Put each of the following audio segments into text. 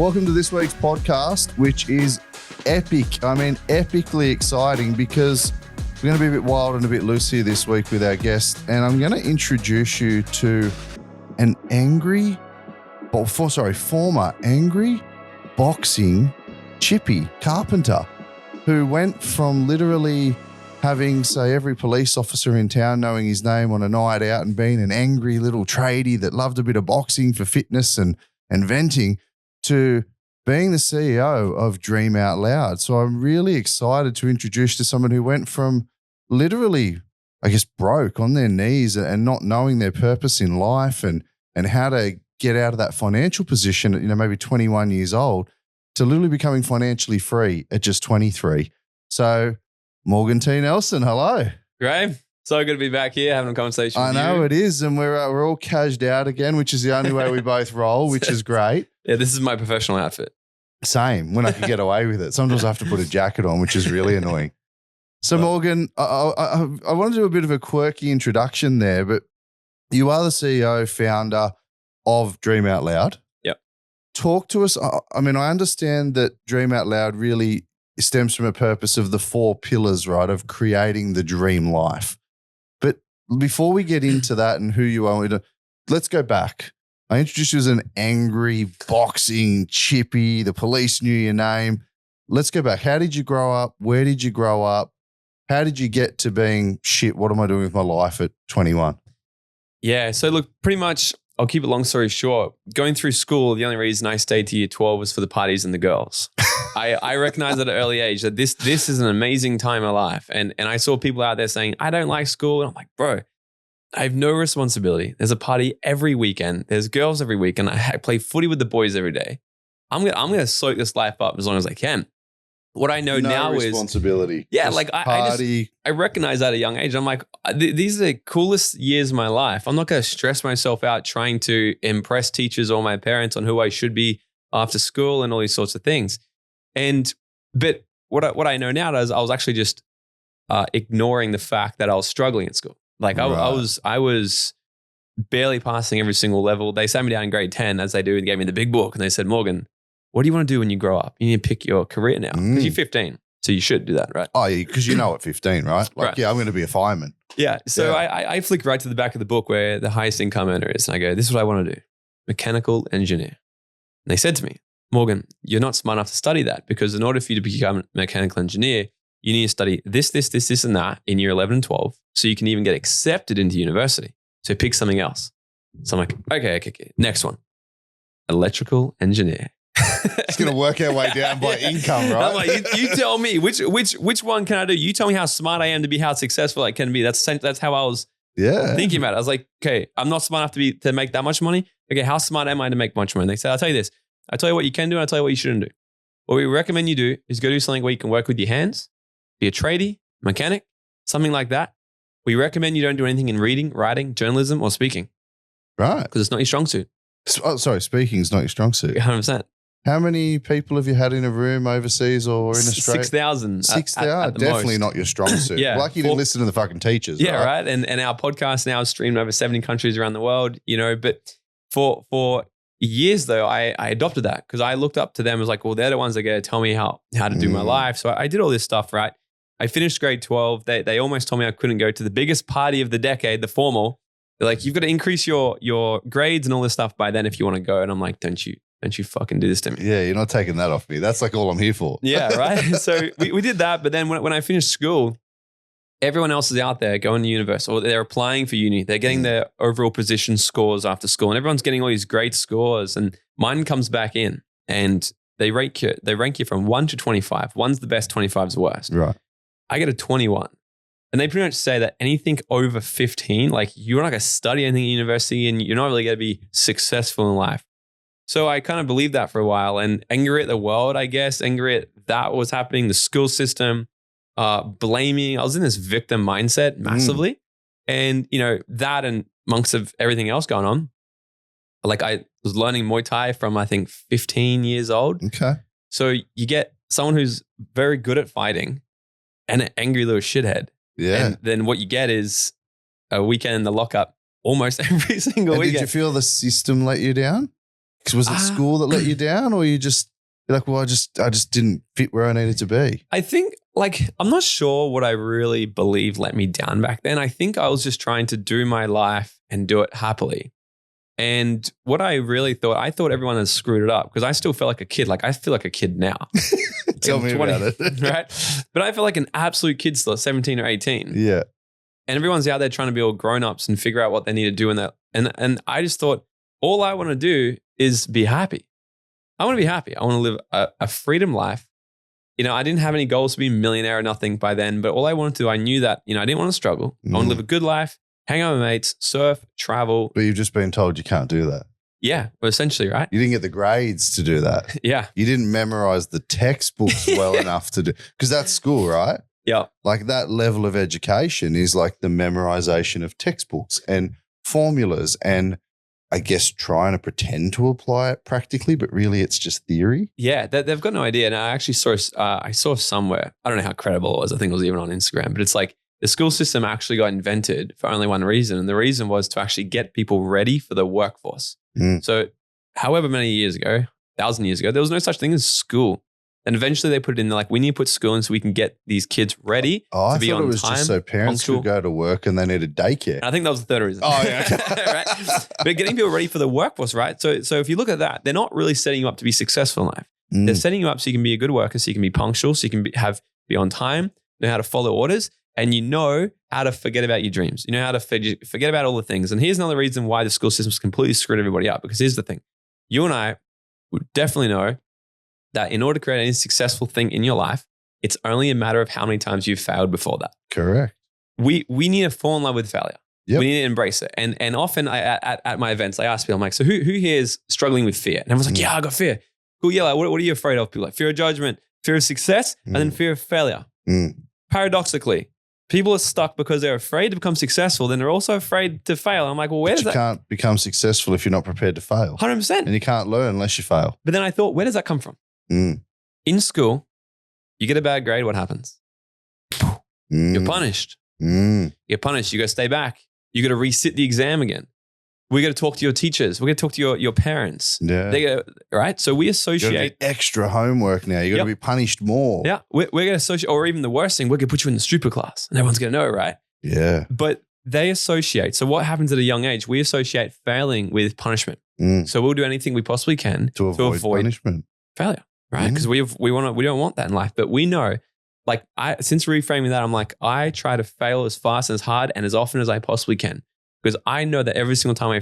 Welcome to this week's podcast, which is epic. I mean, epically exciting because we're going to be a bit wild and a bit loose here this week with our guest. And I'm going to introduce you to an former angry boxing chippy carpenter who went from literally having, say, every police officer in town knowing his name on a night out and being an angry little tradie that loved a bit of boxing for fitness and venting to being the CEO of Dream Out Loud. So I'm really excited to introduce to someone who went from literally, I guess, broke on their knees and not knowing their purpose in life and how to get out of that financial position at, maybe 21 years old to literally becoming financially free at just 23. So Morgan T. Nelson, hello. Graham, so good to be back here having a conversation with you. I know it is, and we're all cashed out again, which is the only way we both roll, which is great. Yeah, this is my professional outfit. Same, when I can get away with it. Sometimes I have to put a jacket on, which is really annoying. So Morgan, I want to do a bit of a quirky introduction there, but you are the CEO, founder of Dream Out Loud. Yep. Talk to us. I mean, I understand that Dream Out Loud really stems from a purpose of the 4 pillars, right, of creating the dream life. But before we get into that and who you are, let's go back. I introduced you as an angry, boxing, chippy. The police knew your name. Let's go back. How did you grow up? Where did you grow up? How did you get to being, shit, what am I doing with my life at 21? Yeah, so look, pretty much, I'll keep it long story short. Going through school, the only reason I stayed to year 12 was for the parties and the girls. I recognized at an early age that this is an amazing time of life. And I saw people out there saying, I don't like school. And I'm like, bro, I have no responsibility. There's a party every weekend. There's girls every weekend. I play footy with the boys every day. I'm gonna soak this life up as long as I can. What I know now is responsibility. Yeah, just like party. I recognize that at a young age. I'm like, these are the coolest years of my life. I'm not going to stress myself out trying to impress teachers or my parents on who I should be after school and all these sorts of things. But what I know now is I was actually just ignoring the fact that I was struggling at school. Like I was barely passing every single level. They sat me down in grade 10 as they do and gave me the big book and they said, Morgan, what do you want to do when you grow up? You need to pick your career now because you're 15. So you should do that, right? Oh, yeah, because you know at 15, right? Like, right. Yeah, I'm going to be a fireman. Yeah. So Yeah. I flick right to the back of the book where the highest income earner is. And I go, this is what I want to do. Mechanical engineer. And they said to me, Morgan, you're not smart enough to study that because in order for you to become a mechanical engineer, you need to study this, and that in year 11 and 12 so you can even get accepted into university. So pick something else. So I'm like, okay. Next one. Electrical engineer. It's going to work our way down by income, right? I'm like, you tell me which one can I do? You tell me how smart I am to be how successful I can be. That's how I was thinking about it. I was like, okay, I'm not smart enough to make that much money. Okay, how smart am I to make much money? They said, I'll tell you this. I'll tell you what you can do and I'll tell you what you shouldn't do. What we recommend you do is go do something where you can work with your hands, be a tradie, mechanic, something like that. We recommend you don't do anything in reading, writing, journalism, or speaking. Right. Because it's not your strong suit. Oh, sorry, speaking is not your strong suit. 100%. How many people have you had in a room overseas or in Australia? 6,000. 6,000. Definitely not your strong suit. Yeah. Lucky you didn't listen to the fucking teachers. Yeah, right. And our podcast now is streamed over 70 countries around the world, but for years though, I adopted that because I looked up to them as like, well, they're the ones that are going to tell me how to do my life. So I did all this stuff, right? I finished grade 12. They almost told me I couldn't go to the biggest party of the decade, the formal. They're like, you've got to increase your grades and all this stuff by then if you want to go. And I'm like, don't you fucking do this to me. Yeah, you're not taking that off me. That's like all I'm here for. Yeah, right? So we did that. But then when I finished school, everyone else is out there going to university or they're applying for uni. They're getting their overall position scores after school and everyone's getting all these great scores. And mine comes back in and they rank you from 1 to 25. 1's the best, 25's the worst. Right. I get a 21. And they pretty much say that anything over 15, like you're not going to study anything at university and you're not really going to be successful in life. So I kind of believed that for a while and angry at the world, I guess, angry at that was happening, the school system, blaming. I was in this victim mindset massively. And, that and amongst of everything else going on, like I was learning Muay Thai from, I think, 15 years old. Okay. So you get someone who's very good at fighting and an angry little shithead. Yeah. And then what you get is a weekend in the lockup almost every single weekend. Did you feel the system let you down? Was it school that let you down, or you just you're like, well, I just didn't fit where I needed to be? I think, like, I'm not sure what I really believe let me down back then. I think I was just trying to do my life and do it happily. And what I really thought, I thought everyone had screwed it up because I still felt like a kid. Like, I feel like a kid now. Tell me about it. Right? But I feel like an absolute kid still at 17 or 18. Yeah. And everyone's out there trying to be all grown-ups and figure out what they need to do in that. And I just thought, all I want to do is be happy. I want to be happy. I want to live a freedom life. You know, I didn't have any goals to be a millionaire or nothing by then, but all I wanted to do, I knew that, you know, I didn't want to struggle. I want to live a good life, hang out with mates, surf, travel. But you've just been told you can't do that. Yeah, well, essentially, right? You didn't get the grades to do that. Yeah. You didn't memorize the textbooks well enough to do, because that's school, right? Yeah. Like that level of education is like the memorization of textbooks and formulas and I guess trying to pretend to apply it practically, but really it's just theory. Yeah, they've got no idea. And I actually saw somewhere, I don't know how credible it was. I think it was even on Instagram, but it's like the school system actually got invented for only one reason. And the reason was to actually get people ready for the workforce. So however many years ago, 1,000 years ago, there was no such thing as school. And eventually they put it in there, like, we need to put school in so we can get these kids ready to be on time. I thought it was just so parents could go to work and they needed daycare. And I think that was the third reason. Oh, yeah. Right? But getting people ready for the workforce, right? So if you look at that, they're not really setting you up to be successful in life. They're setting you up so you can be a good worker, so you can be punctual, so you can be on time, know how to follow orders, and you know how to forget about your dreams. You know how to forget about all the things. And here's another reason why the school system's completely screwed everybody up, because here's the thing. You and I would definitely know that in order to create any successful thing in your life, it's only a matter of how many times you've failed before that. Correct. We need to fall in love with failure. Yep. We need to embrace it. And often at my events, I ask people, I'm like, so who here is struggling with fear? And everyone's like, yeah, I got fear. Cool, yeah, like, what are you afraid of? People like fear of judgment, fear of success, and then fear of failure. Paradoxically, people are stuck because they're afraid to become successful, then they're also afraid to fail. I'm like, well, where does that? You can't become successful if you're not prepared to fail. 100%. And you can't learn unless you fail. But then I thought, where does that come from? In school, you get a bad grade, what happens? You're punished. You're punished. You got to stay back. You got to resit the exam again. We got to talk to your teachers. We got to talk to your parents. Yeah. Right? So we associate extra homework now. You got to be punished more. Yeah. We're going to associate, or even the worst thing, we're going to put you in the stupid class and everyone's going to know, right? Yeah. But they associate. So what happens at a young age? We associate failing with punishment. So we'll do anything we possibly can to avoid punishment. Failure. Right? Because we don't want that in life. But we know, like, since reframing that, I'm like, I try to fail as fast and as hard and as often as I possibly can. Because I know that every single time I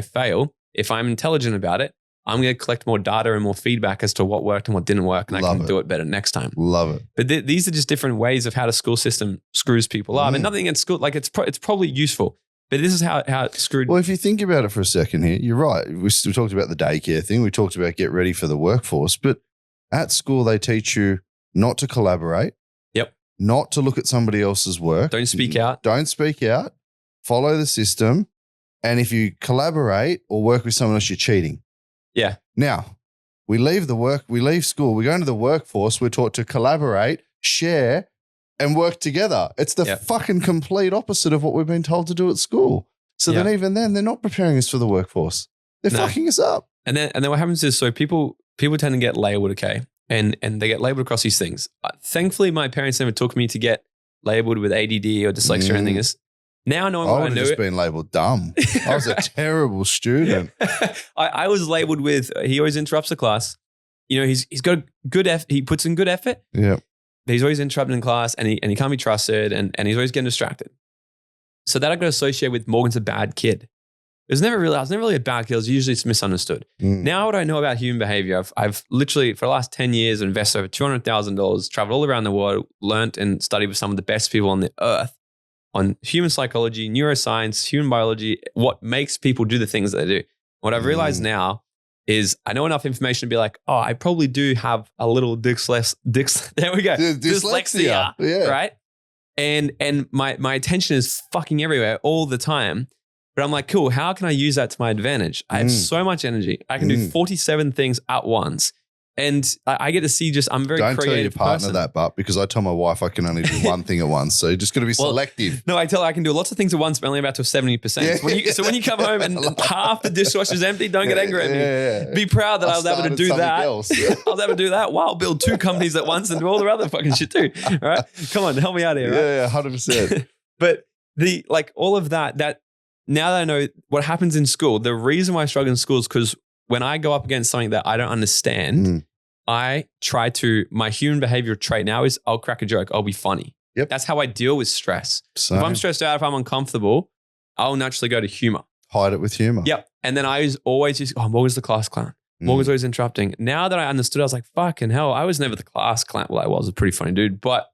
fail, if I'm intelligent about it, I'm going to collect more data and more feedback as to what worked and what didn't work. And I can do it better next time. Love it. But these are just different ways of how the school system screws people up. And nothing against school, like it's probably useful. But this is how it's screwed. Well, if you think about it for a second here, you're right. We talked about the daycare thing. We talked about get ready for the workforce. But at school, they teach you not to collaborate. Yep. Not to look at somebody else's work. Don't speak out. Don't speak out. Follow the system. And if you collaborate or work with someone else, you're cheating. Yeah. Now, we leave school, we go into the workforce, we're taught to collaborate, share, and work together. It's the fucking complete opposite of what we've been told to do at school. So then even then, they're not preparing us for the workforce. They're fucking us up. And then what happens is, so people tend to get labeled, okay? And they get labeled across these things. Thankfully, my parents never took me to get labeled with ADD or dyslexia or anything. Now knowing what I knew. I would have just been labeled dumb. I was a terrible student. I was labeled with, he always interrupts the class. You know, he's got good effort. He puts in good effort. Yeah. He's always interrupting in class and he can't be trusted and he's always getting distracted. So that I got associated with Morgan's a bad kid. I was never really a bad kid. I was usually just misunderstood. Now what I know about human behavior, I've literally for the last 10 years invested over $200,000, traveled all around the world, learned and studied with some of the best people on the earth on human psychology, neuroscience, human biology, what makes people do the things that they do. What I've realized now is I know enough information to be like, oh, I probably do have a little dyslexia, right? And my attention is fucking everywhere all the time. But I'm like, cool, how can I use that to my advantage? I have so much energy. I can do 47 things at once. And I get to see I'm very Don't creative tell your partner person. that, but because I tell my wife I can only do one thing at once. So you're just going to be Well, selective. No, I tell her I can do lots of things at once, but only about to 70%. Yeah. So when you come home and half the dishwasher's empty, don't get angry at me. Yeah. Be proud that I was able to started do something that. else. I was able to do that while build 2 companies at once and do all the other fucking shit too. All right. Come on, help me out here. Right? Yeah, 100%. But all of that now that I know what happens in school, the reason why I struggle in school is because when I go up against something that I don't understand, I try to, my human behavior trait now is I'll crack a joke. I'll be funny. Yep. That's how I deal with stress. Same. If I'm stressed out, if I'm uncomfortable, I'll naturally go to humor. Hide it with humor. Yep. And then I always use, Morgan's the class clown. Morgan's always interrupting. Now that I understood, I was like, fucking hell, I was never the class clown. Well, I was a pretty funny dude, but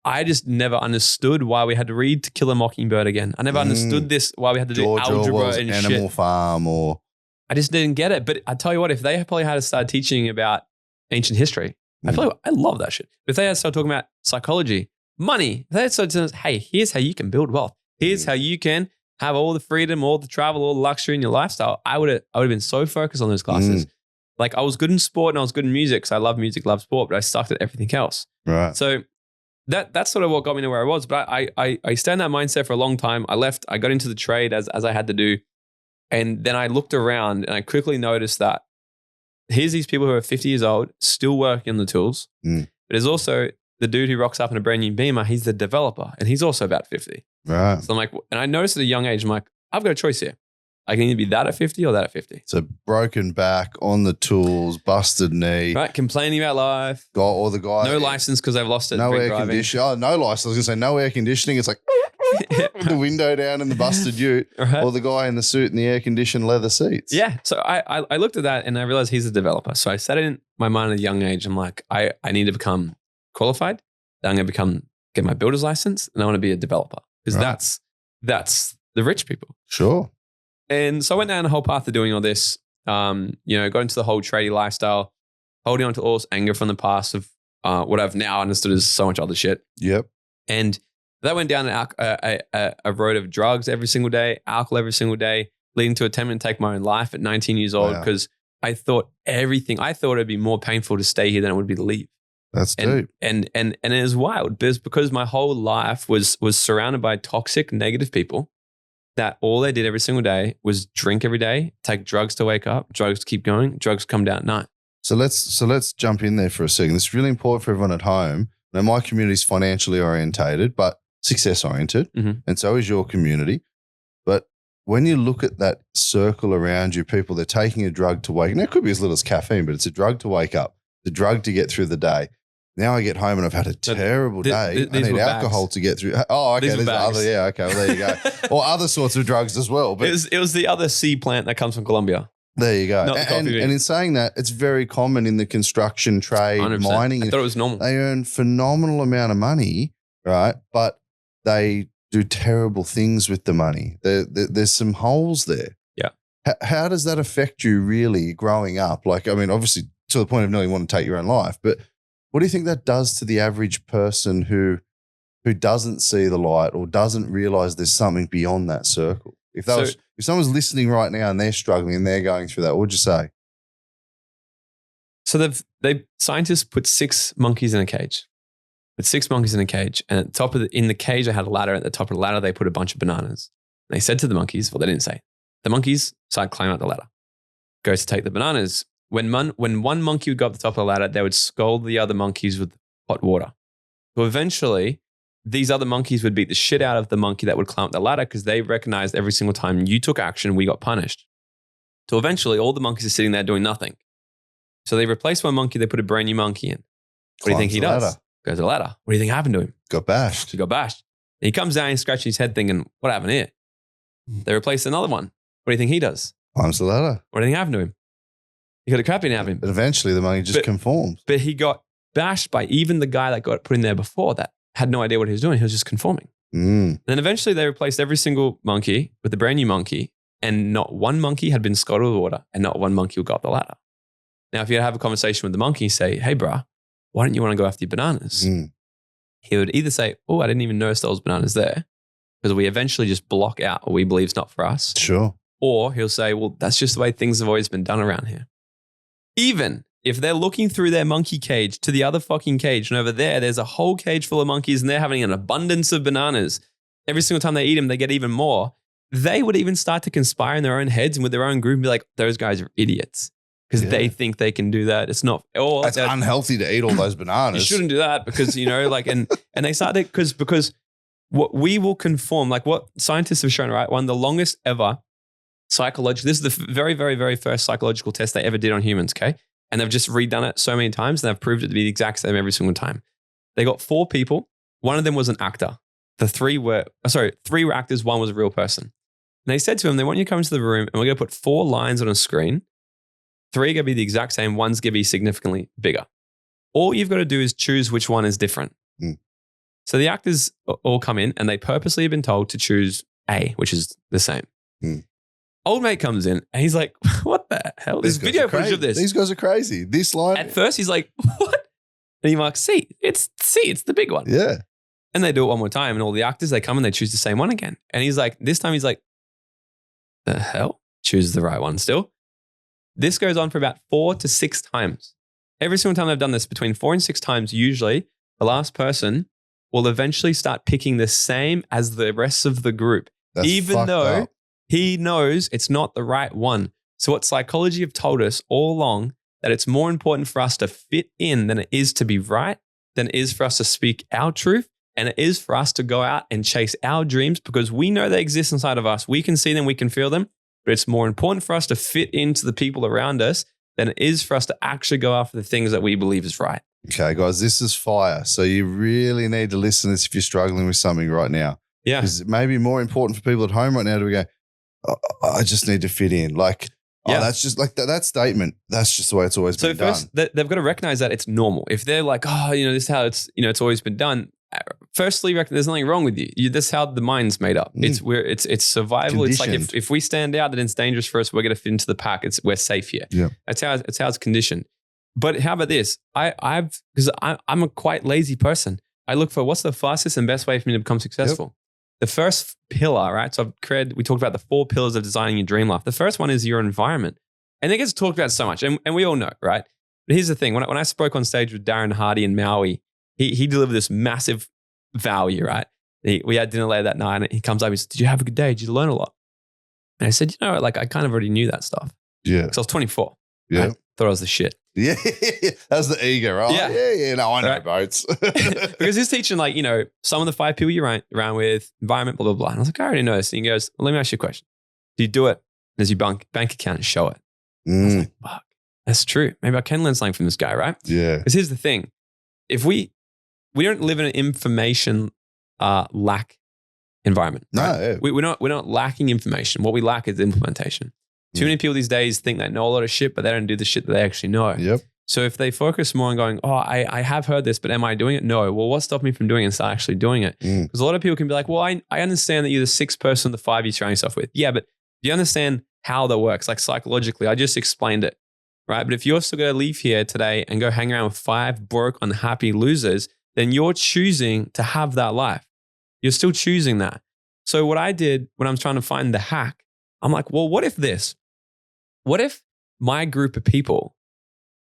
I just never understood why we had to read To Kill a Mockingbird again. I never understood this, why we had to do George algebra Orwell's and Animal shit. Farm or... I just didn't get it. But I tell you what, if they probably had to start teaching about ancient history, I love that shit. If they had to start talking about psychology, money, if they had to start telling us, hey, here's how you can build wealth. Here's how you can have all the freedom, all the travel, all the luxury in your lifestyle. I would have been so focused on those classes. Like I was good in sport and I was good in music because I love music, love sport, but I sucked at everything else. Right. So that's sort of what got me to where I was. But I stayed in that mindset for a long time. I left, I got into the trade as I had to do. And then I looked around and I quickly noticed that here's these people who are 50 years old, still working on the tools. But there's also the dude who rocks up in a brand new Beamer. He's the developer and he's also about 50. Right. So I'm like, and I noticed at a young age, I'm like, I've got a choice here. I can either be that at 50 or that at 50. So broken back, on the tools, busted knee. Right? Complaining about life. Or the guy. No license because I've lost it. No air driving. conditioning. Oh, no license. I was going to say no air conditioning. It's like with the window down in the busted ute. Right. Or the guy in the suit and the air conditioned leather seats. Yeah. So I looked at that and I realized he's a developer. So I set it in my mind at a young age. I'm like, I need to become qualified. Then I'm going to get my builder's license and I want to be a developer because that's the rich people. Sure. And so I went down the whole path of doing all this, got into the whole tradie lifestyle, holding on to all this anger from the past of what I've now understood as so much other shit. Yep. And that went down a road of drugs every single day, alcohol every single day, leading to attempting to take my own life at 19 years old because I thought it'd be more painful to stay here than it would be to leave. That's deep. And it is wild because my whole life was surrounded by toxic, negative people that all they did every single day was drink every day, take drugs to wake up, drugs to keep going, drugs come down at night. So let's jump in there for a second. It's really important for everyone at home. Now, my community is financially orientated, but success oriented, and so is your community. But when you look at that circle around you, people, they're taking a drug to wake. Now, it could be as little as caffeine, but it's a drug to wake up, the drug to get through the day. Now I get home and I've had a terrible day. I need alcohol to get through. Oh, okay. There's other. Yeah, okay. Well, there you go. Or other sorts of drugs as well. But it was the other sea plant that comes from Colombia. There you go. Not the coffee And bean. in saying that, it's very common in the construction trade, 100%. mining. I thought it was normal. They earn phenomenal amount of money, right? But they do terrible things with the money. There's some holes there. Yeah. How does that affect you really growing up? Like, I mean, obviously to the point of nearly wanting to take your own life, but what do you think that does to the average person who doesn't see the light or doesn't realize there's something beyond that circle? If someone's listening right now and they're struggling and they're going through that, what would you say? So scientists put 6 monkeys in a cage. And at the top in the cage, they had a ladder. At the top of the ladder, they put a bunch of bananas. And they said to the monkeys, well, they didn't say. The monkeys started climbing up the ladder. Goes to take the bananas. When one monkey would go up the top of the ladder, they would scold the other monkeys with hot water. So eventually, these other monkeys would beat the shit out of the monkey that would climb up the ladder because they recognized every single time you took action, we got punished. So eventually, all the monkeys are sitting there doing nothing. So they replaced one monkey, they put a brand new monkey in. What do you think he does? Goes to the ladder. What do you think happened to him? Got bashed. He got bashed. And he comes down, he's scratching his head thinking, what happened here? They replaced another one. What do you think he does? Climbs the ladder. What do you think happened to him? He got a crap in out of him. But eventually the monkey just conforms. But he got bashed by even the guy that got put in there before that had no idea what he was doing. He was just conforming. And then eventually they replaced every single monkey with a brand new monkey, and not one monkey had been scalded with water, and not one monkey would go up the ladder. Now, if you have a conversation with the monkey, say, hey, bruh, why don't you want to go after your bananas? He would either say, oh, I didn't even notice those bananas there, because we eventually just block out what we believe is not for us. Sure. Or he'll say, well, that's just the way things have always been done around here. Even if they're looking through their monkey cage to the other fucking cage, and over there's a whole cage full of monkeys and they're having an abundance of bananas, every single time they eat them, they get even more. They would even start to conspire in their own heads and with their own group and be like, those guys are idiots because they think they can do that. It's not. Oh, it's unhealthy to eat all those bananas. You shouldn't do that because, like, and they started because what we will conform, like what scientists have shown, right? One of the longest ever psychological, this is the very, very, very first psychological test they ever did on humans, okay? And they've just redone it so many times and they've proved it to be the exact same every single time. They got 4 people. One of them was an actor. The 3 were actors. One was a real person. And they said to him, they want you to come into the room and we're going to put 4 lines on a screen. 3 are going to be the exact same. One's going to be significantly bigger. All you've got to do is choose which one is different. So the actors all come in and they purposely have been told to choose A, which is the same. Old mate comes in and he's like, what the hell? There's video footage of this. These guys are crazy. This line. At first he's like, what? And he marks C. It's the big one. Yeah. And they do it one more time and all the actors, they come and they choose the same one again. And he's like, this time he's like, the hell? Choose the right one still. This goes on for about 4 to 6 times. Every single time they've done this, between 4 and 6 times, usually the last person will eventually start picking the same as the rest of the group, even though he knows it's not the right one. So what psychology have told us all along, that it's more important for us to fit in than it is to be right, than it is for us to speak our truth, and it is for us to go out and chase our dreams because we know they exist inside of us. We can see them, we can feel them, but it's more important for us to fit into the people around us than it is for us to actually go after the things that we believe is right. Okay, guys, this is fire. So you really need to listen to this if you're struggling with something right now. Yeah. Because it may be more important for people at home right now to go, I just need to fit in. Like, that's just like that statement. That's just the way it's always been done. So first, they've got to recognize that it's normal. If they're like, this is how it's, it's always been done. Firstly, there's nothing wrong with you. This is how the mind's made up. It's survival. It's like if we stand out, then it's dangerous for us. We're going to fit into the pack. We're safe here. Yeah. That's how it's conditioned. But how about this? Because I'm a quite lazy person. I look for what's the fastest and best way for me to become successful. Yep. The first pillar, right? So we talked about the 4 pillars of designing your dream life. The first one is your environment. And it gets talked about so much. And we all know, right? But here's the thing. When I spoke on stage with Darren Hardy in Maui, he delivered this massive value, right? We had dinner later that night and he comes up and he says, did you have a good day? Did you learn a lot? And I said, I kind of already knew that stuff. Yeah. Because I was 24. Yeah. Right? Thought I was the shit. Yeah. That's the ego, right? Yeah. No, I know boats. Because he's teaching some of the 5 people you around with, environment, blah, blah, blah. And I was like, I already know this. And he goes, well, let me ask you a question. Do you do it as your bank account and show it? I was like, fuck, that's true. Maybe I can learn something from this guy, right? Yeah. Because here's the thing. If we don't live in an information lack environment. Right? No. We're not lacking information. What we lack is implementation. Too many people these days think they know a lot of shit, but they don't do the shit that they actually know. Yep. So if they focus more on going, I have heard this, but am I doing it? No. Well, what's stopping me from doing it and start actually doing it? Because a lot of people can be like, well, I understand that you're the 6th person of the 5 you surround yourself with. Yeah, but do you understand how that works? Like psychologically, I just explained it, right? But if you're still going to leave here today and go hang around with 5 broke, unhappy losers, then you're choosing to have that life. You're still choosing that. So what I did when I'm trying to find the hack, I'm like, well, what if my group of people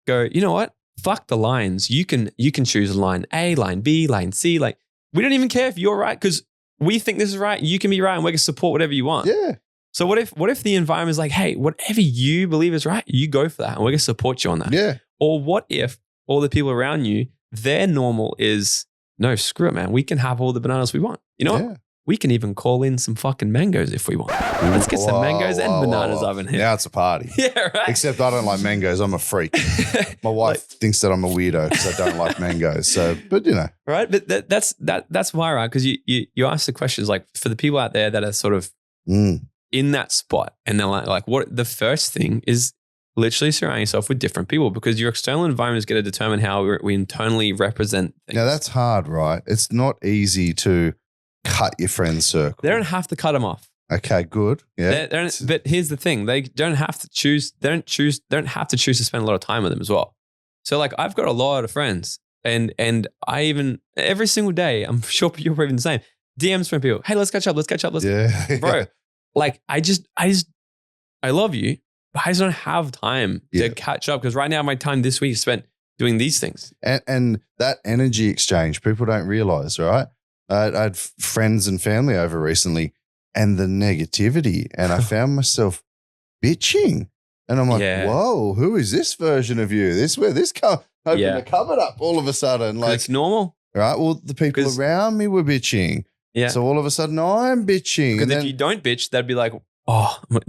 go, you know what? Fuck the lines. You can choose line A, line B, line C. Like, we don't even care if you're right because we think this is right. You can be right and we can support whatever you want. Yeah. So what if the environment is like, hey, whatever you believe is right, you go for that and we're going to support you on that. Yeah. Or what if all the people around you, their normal is, no, screw it, man. We can have all the bananas we want. You know what? We can even call in some fucking mangoes if we want. Let's get some mangoes and bananas up in here. Now it's a party. Yeah, right. Except I don't like mangoes. I'm a freak. My wife thinks that I'm a weirdo because I don't like mangoes. So, but right. But that's why, right? Because you ask the questions like for the people out there that are sort of in that spot, and they're like, what the first thing is literally surround yourself with different people because your external environment is going to determine how we internally represent things. Now that's hard, right? It's not easy to cut your friend's circle. They don't have to cut them off. Okay, good. Yeah. But here's the thing. They don't have to choose. They don't have to choose to spend a lot of time with them as well. So like I've got a lot of friends and I even every single day, I'm sure you're probably the same, DMs from people. Hey, let's catch up. Bro, like I love you, I just don't have time to catch up because right now my time this week is spent doing these things. And that energy exchange, people don't realize, right? I had friends and family over recently and the negativity, and I found myself bitching. And I'm like, whoa, who is this version of you? Where this opened the cupboard up all of a sudden. Like, it's normal. Right? Well, the people around me were bitching. Yeah. So all of a sudden I'm bitching. Because if you don't bitch, they'd be like, oh my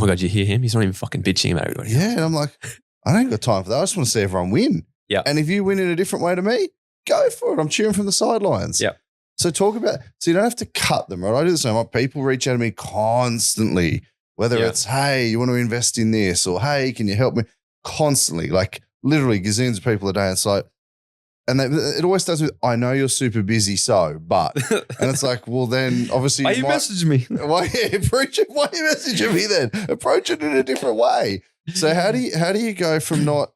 God, you hear him? He's not even fucking bitching about everybody else. Yeah. And I'm like, I don't got time for that. I just want to see everyone win. Yeah. And if you win in a different way to me, go for it. I'm cheering from the sidelines. Yeah. So so you don't have to cut them, right? I do the same. People reach out to me constantly, whether it's, hey, you want to invest in this, or hey, can you help me? Constantly, like literally gazillions of people a day. It's like, and it always starts with, I know you're super busy, but, and it's like, well, then obviously. Why you message me? Why you messaging me then? Approach it in a different way. So how do you go from not,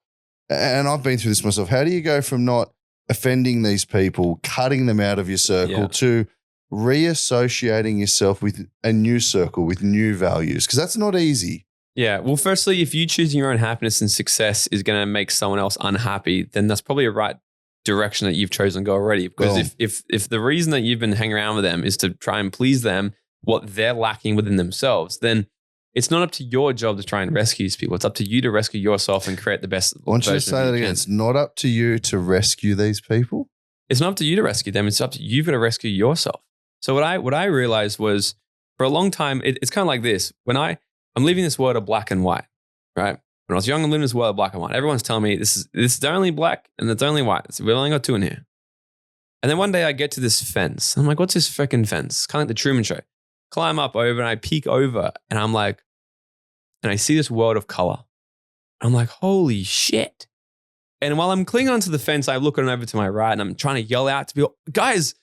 and I've been through this myself, how do you go from not offending these people, cutting them out of your circle to reassociating yourself with a new circle, with new values? Because that's not easy. Yeah. Well, firstly, if you choosing your own happiness and success is going to make someone else unhappy, then that's probably a right direction that you've chosen to go already. Because if the reason that you've been hanging around with them is to try and please them, what they're lacking within themselves, then it's not up to your job to try and rescue these people. It's up to you to rescue yourself and create the best. I want you to say that again. It's not up to you to rescue these people. It's not up to you to rescue them. It's up to you've got to rescue yourself. So what I realized was, for a long time, it's kind of like this. When I'm living this world of black and white, right? When I was young, I'm living this world of black and white. Everyone's telling me this is only black and it's only white. So we've only got two in here. And then one day I get to this fence. I'm like, what's this freaking fence? Kind of like the Truman Show. Climb up over and I peek over and I'm like, and I see this world of color. I'm like, holy shit. And while I'm clinging onto the fence, I look over to my right and I'm trying to yell out to people, guys,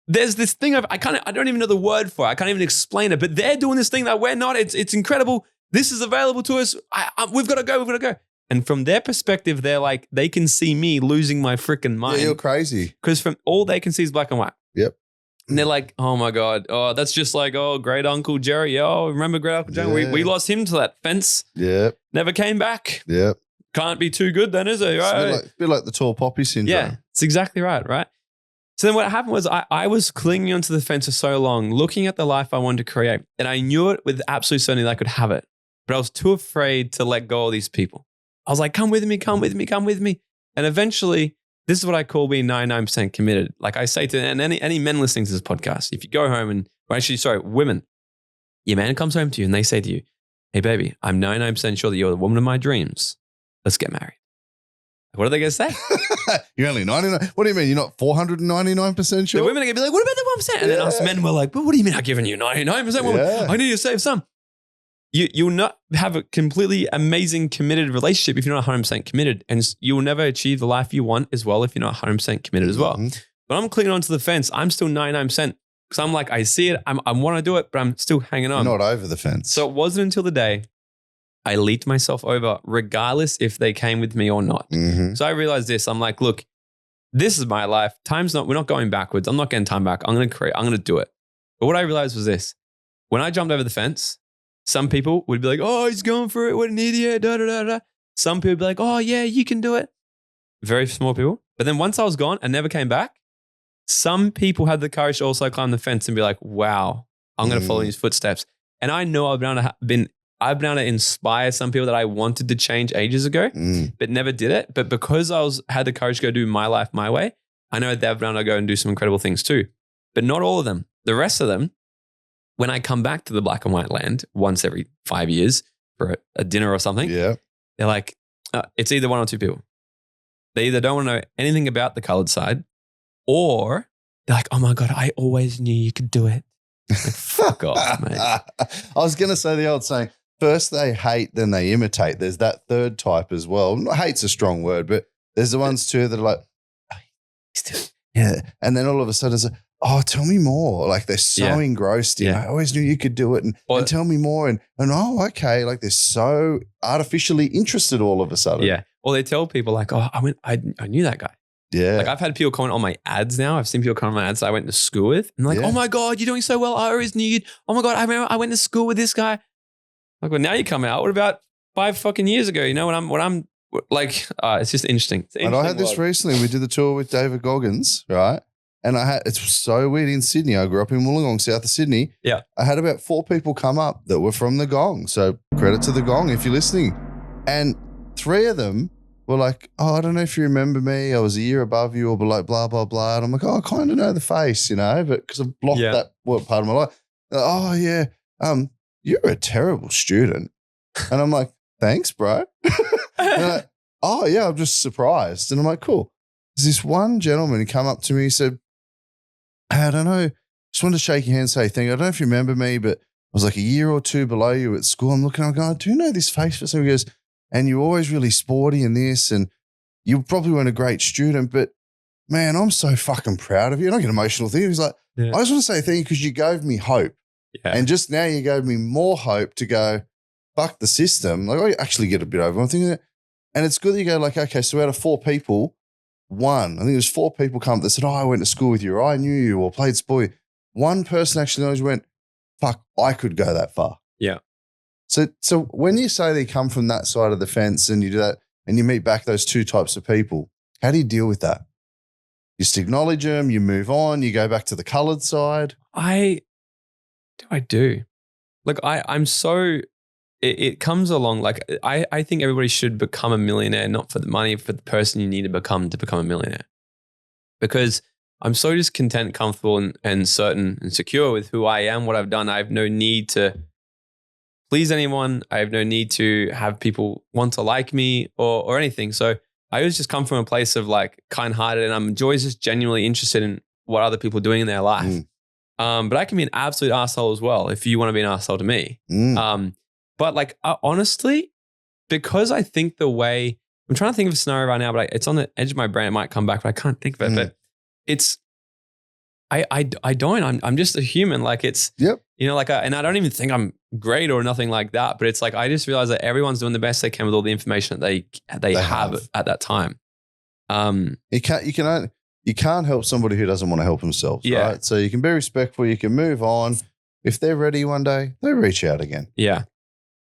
there's this thing I don't even know the word for it. I can't even explain it, but they're doing this thing that we're not. It's incredible. This is available to us. We've got to go. And from their perspective, they're like, they can see me losing my freaking mind. Yeah, you're crazy. Because from all they can see is black and white. Yep. And they're like, oh my God. Oh, that's just like, great Uncle Jerry. Oh, remember great Uncle Jerry? Yeah. We lost him to that fence. Yep. Never came back. Yep. Can't be too good then, is it? Right? It's a bit like the tall poppy syndrome. Yeah, it's exactly right? So then what happened was I was clinging onto the fence for so long, looking at the life I wanted to create. And I knew it with absolute certainty that I could have it. But I was too afraid to let go of these people. I was like, come with me. And eventually, this is what I call being 99% committed. Like I say to any men listening to this podcast, if you go home and, women, your man comes home to you and they say to you, hey, baby, I'm 99% sure that you're the woman of my dreams. Let's get married. What are they going to say? You're only 99. What do you mean? You're not 499% sure? The women are going to be like, what about the 1%? And then us men were like, but what do you mean I've given you 99% woman? I need to save some. You'll not have a completely amazing committed relationship if you're not 100% committed. And you will never achieve the life you want as well if you're not 100% committed as well. Mm-hmm. But I'm clinging onto the fence. I'm still 99% because I'm like, I see it. I want to do it, but I'm still hanging on. You're not over the fence. So it wasn't until the day I leaped myself over, regardless if they came with me or not. Mm-hmm. So I realized this. I'm like, look, this is my life. We're not going backwards. I'm not getting time back. I'm going to do it. But what I realized was this. When I jumped over the fence, some people would be like, oh, he's going for it. What an idiot. Da, da, da, da. Some people would be like, oh, yeah, you can do it. Very small people. But then once I was gone and never came back, some people had the courage to also climb the fence and be like, wow, I'm going to follow in his footsteps. And I know I've been able to inspire some people that I wanted to change ages ago, but never did it. But because I had the courage to go do my life my way, I know they've been able to go and do some incredible things too. But not all of them. The rest of them, when I come back to the black and white land once every 5 years for a dinner or something, they're like, it's either one or two people. They either don't want to know anything about the colored side, or they're like, oh my God, I always knew you could do it. Like, fuck off, mate. I was going to say the old saying, first they hate, then they imitate. There's that third type as well. Hate's a strong word, but there's the ones too that are like, yeah. And then all of a sudden it's like, oh, tell me more. Like they're so engrossed in, I always knew you could do it and tell me more. And oh, okay. Like they're so artificially interested all of a sudden. Yeah. Or they tell people like, oh, I knew that guy. Yeah. Like I've had people comment on my ads now. I've seen people comment on my ads that I went to school with. And like, oh my God, you're doing so well. I always knew you'd. Oh my God, I remember I went to school with this guy. Like, well, now you come out. What about 5 fucking years ago? You know, when I'm like, it's just interesting. It's And I had this recently. We did the tour with David Goggins, right? And it's so weird in Sydney. I grew up in Wollongong, south of Sydney. Yeah. I had about 4 people come up that were from the Gong. So credit to the Gong if you're listening. And 3 of them were like, oh, I don't know if you remember me. I was a year above you or like blah, blah, blah. And I'm like, oh, I kind of know the face, you know, but because I've blocked that part of my life. Like, oh, yeah. You're a terrible student. And I'm like, thanks, bro. And like, oh, yeah, I'm just surprised. And I'm like, cool. There's this one gentleman who come up to me and said, hey, I don't know, just wanted to shake your hand and say thank you. I don't know if you remember me, but I was like a year or 2 below you at school. I'm looking, I'm going, I do know this face for some. He goes, and you're always really sporty and this, and you probably weren't a great student, but man, I'm so fucking proud of you. And I get an emotional thing. He's like, I just want to say thank you because you gave me hope. Yeah. And just now you gave me more hope to go, fuck the system. Like, I actually get a bit over. I'm thinking, and it's good that you go like, okay, so out of 4 people, I think there's 4 people come that said, oh, I went to school with you, or I knew you, or played sport. One person actually knows went, fuck, I could go that far. Yeah. So when you say they come from that side of the fence and you do that and you meet back those 2 types of people, how do you deal with that? You just acknowledge them, you move on, you go back to the coloured side. I do. Like I'm so, it comes along, like I think everybody should become a millionaire, not for the money, for the person you need to become a millionaire. Because I'm so just content, comfortable and certain and secure with who I am, what I've done. I have no need to please anyone. I have no need to have people want to like me or anything. So I always just come from a place of like kind-hearted, and I'm always just genuinely interested in what other people are doing in their life. But I can be an absolute asshole as well if you want to be an asshole to me. But like honestly, because I think the way, I'm trying to think of a scenario right now, but it's on the edge of my brain. It might come back, but I can't think of it. But it's, I don't. I'm just a human. Like it's, you know, like, and I don't even think I'm great or nothing like that. But it's like I just realize that everyone's doing the best they can with all the information that they have at that time. You can't help somebody who doesn't want to help themselves, right? So you can be respectful. You can move on. If they're ready one day, they reach out again. Yeah,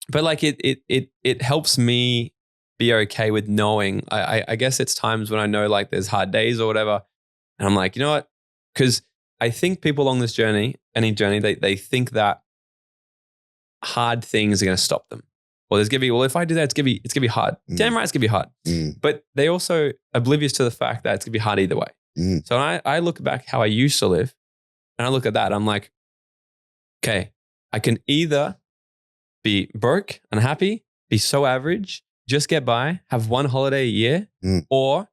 but like it helps me be okay with knowing. I guess it's times when I know like there's hard days or whatever, and I'm like, you know what? Because I think people along this journey, any journey, they think that hard things are going to stop them. Well, there's going to be, well, if I do that, it's going to be hard. Damn right, it's going to be hard. But they also oblivious to the fact that it's going to be hard either way. So I look back how I used to live, and I look at that, I'm like, okay, I can either be broke, unhappy, be so average, just get by, have one holiday a year, or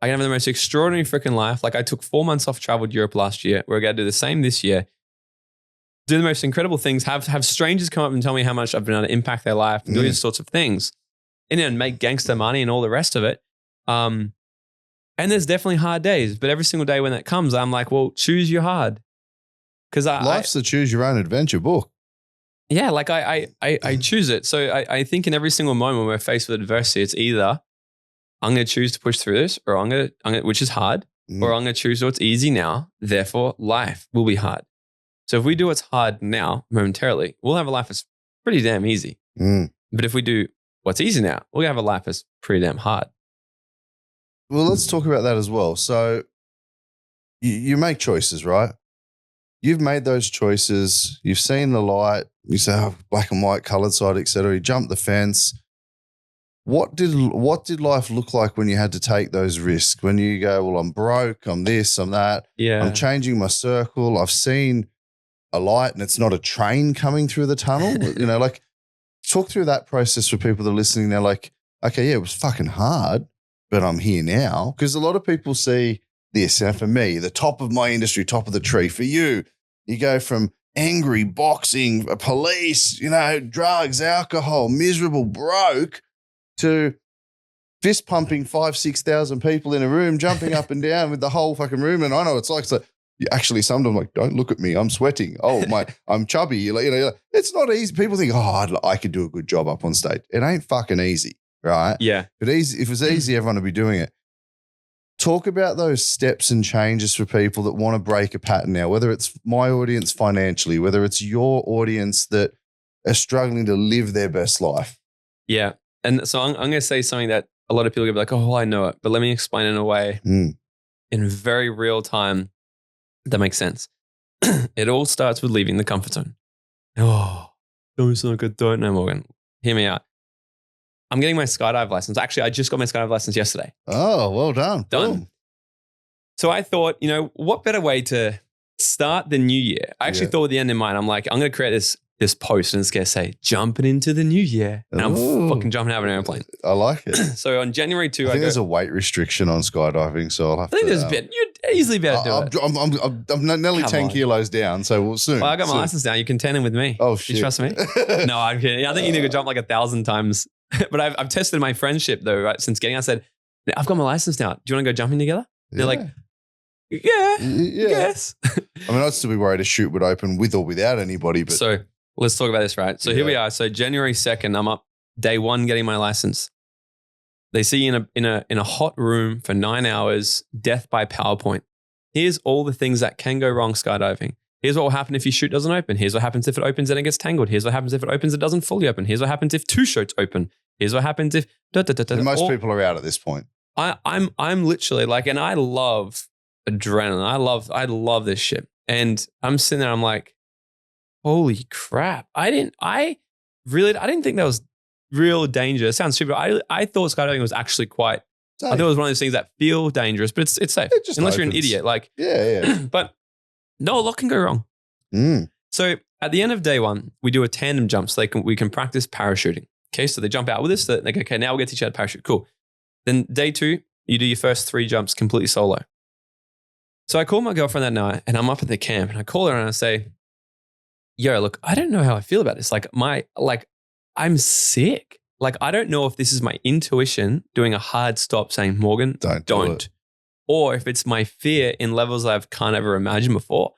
I can have the most extraordinary freaking life. Like I took 4 months off, traveled Europe last year. We're going to do the same this year. Do the most incredible things, have strangers come up and tell me how much I've been able to impact their life, and do these sorts of things, and then make gangster money and all the rest of it. And there's definitely hard days, but every single day when that comes, I'm like, well, choose your hard. Because life's the choose your own adventure book. Yeah, like I choose it. So I think in every single moment when we're faced with adversity, it's either I'm going to choose to push through this, or I'm going to, which is hard, or I'm going to choose what's easy now. Therefore, life will be hard. So if we do what's hard now, momentarily, we'll have a life that's pretty damn easy. But if we do what's easy now, we'll have a life that's pretty damn hard. Well, let's talk about that as well. So you make choices, right? You've made those choices. You've seen the light. You say, oh, black and white, colored side, et cetera. You jumped the fence. What did life look like when you had to take those risks? When you go, well, I'm broke, I'm this, I'm that. Yeah. I'm changing my circle. I've seen a light and it's not a train coming through the tunnel. You know, like talk through that process for people that are listening. They're like, okay, yeah, it was fucking hard, but I'm here now. Because a lot of people see this. And for me, the top of my industry, top of the tree. For you, you go from angry, boxing, police, you know, drugs, alcohol, miserable, broke, to fist pumping 5,000-6,000 people in a room, jumping up and down with the whole fucking room. And I know it's like, so actually sometimes I'm like, don't look at me, I'm sweating. Oh, I'm chubby. You know, it's not easy. People think, oh, I could do a good job up on stage. It ain't fucking easy, right? Yeah. If it was easy, everyone would be doing it. Talk about those steps and changes for people that want to break a pattern now, whether it's my audience financially, whether it's your audience that are struggling to live their best life. Yeah. And so I'm going to say something that a lot of people are going to be like, oh, I know it. But let me explain it in a way in very real time that makes sense. It all starts with leaving the comfort zone. Oh, don't sound like I don't know, Morgan. Hear me out. I'm getting my skydive license. Actually, I just got my skydive license yesterday. Oh, well done. Done. Boom. So I thought, what better way to start the new year? I actually thought with the end in mind. I'm like, I'm going to create this post and it's going to say, jumping into the new year. And I'm fucking jumping out of an airplane. I like it. So on January 2, I think there's a weight restriction on skydiving, so I'll have to. I think there's a bit. You'd easily be able to do it. I'm nearly 10 kilos down, so we'll soon. Well, I got my license now. You can tandem with me. Oh, shit. You trust me? No, I'm kidding. I think you need to jump like 1,000 times. But I've tested my friendship though, right? Since getting out, I said, I've got my license now. Do you want to go jumping together? They're like, yeah, yes. I mean, I'd still be worried a chute would open with or without anybody. But so let's talk about this, right? So here we are. So January 2nd, I'm up day 1 getting my license. They see you in a hot room for 9 hours, death by PowerPoint. Here's all the things that can go wrong skydiving. Here's what will happen if your chute doesn't open. Here's what happens if it opens and it gets tangled. Here's what happens if it opens, it doesn't fully open. Here's what happens if 2 chutes open. Here's what happens if And most people are out at this point. I'm literally like, and I love adrenaline. I love this shit. And I'm sitting there, I'm like, holy crap. I didn't think that was real danger. It sounds stupid. I thought skydiving was actually quite safe. I thought it was one of those things that feel dangerous, but it's safe. It just unless opens. you're an idiot. Like, yeah. But no, a lot can go wrong. So at the end of day 1, we do a tandem jump so we can practice parachuting. Okay, so they jump out with us. So they go, okay, now we'll get to teach you how to parachute. Cool. Then day 2, you do your first 3 jumps completely solo. So I call my girlfriend that night and I'm up at the camp and I call her and I say, yo, look, I don't know how I feel about this. I'm sick. Like, I don't know if this is my intuition doing a hard stop saying, Morgan, don't. Or if it's my fear in levels I've can't ever imagined before.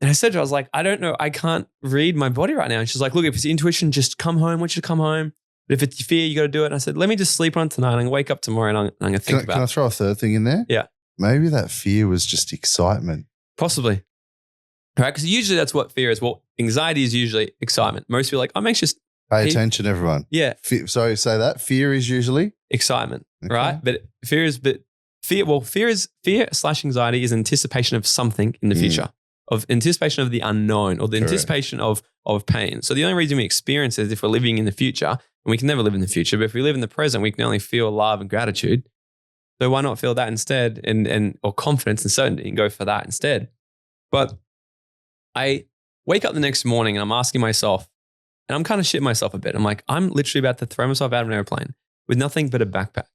And I said to her, I was like, I don't know. I can't read my body right now. And she's like, look, if it's intuition, just come home. I want you to come home. But if it's your fear, you got to do it. And I said, let me just sleep on tonight. I'm going to wake up tomorrow and I'm going to think about it. Can I throw a third thing in there? Yeah. Maybe that fear was just excitement. Possibly. Right? Because usually that's what fear is. Well, anxiety is usually excitement. Most people are like, I'm anxious. Pay attention, everyone. Yeah. Sorry, say that. Fear is usually? Okay. Excitement, right? But fear / anxiety is anticipation of something in the future, of anticipation of the unknown or the anticipation of pain. So the only reason we experience it is if we're living in the future, and we can never live in the future, but if we live in the present, we can only feel love and gratitude. So why not feel that instead or confidence and certainty and go for that instead? But I wake up the next morning and I'm asking myself, and I'm kind of shitting myself a bit. I'm like, I'm literally about to throw myself out of an airplane with nothing but a backpack.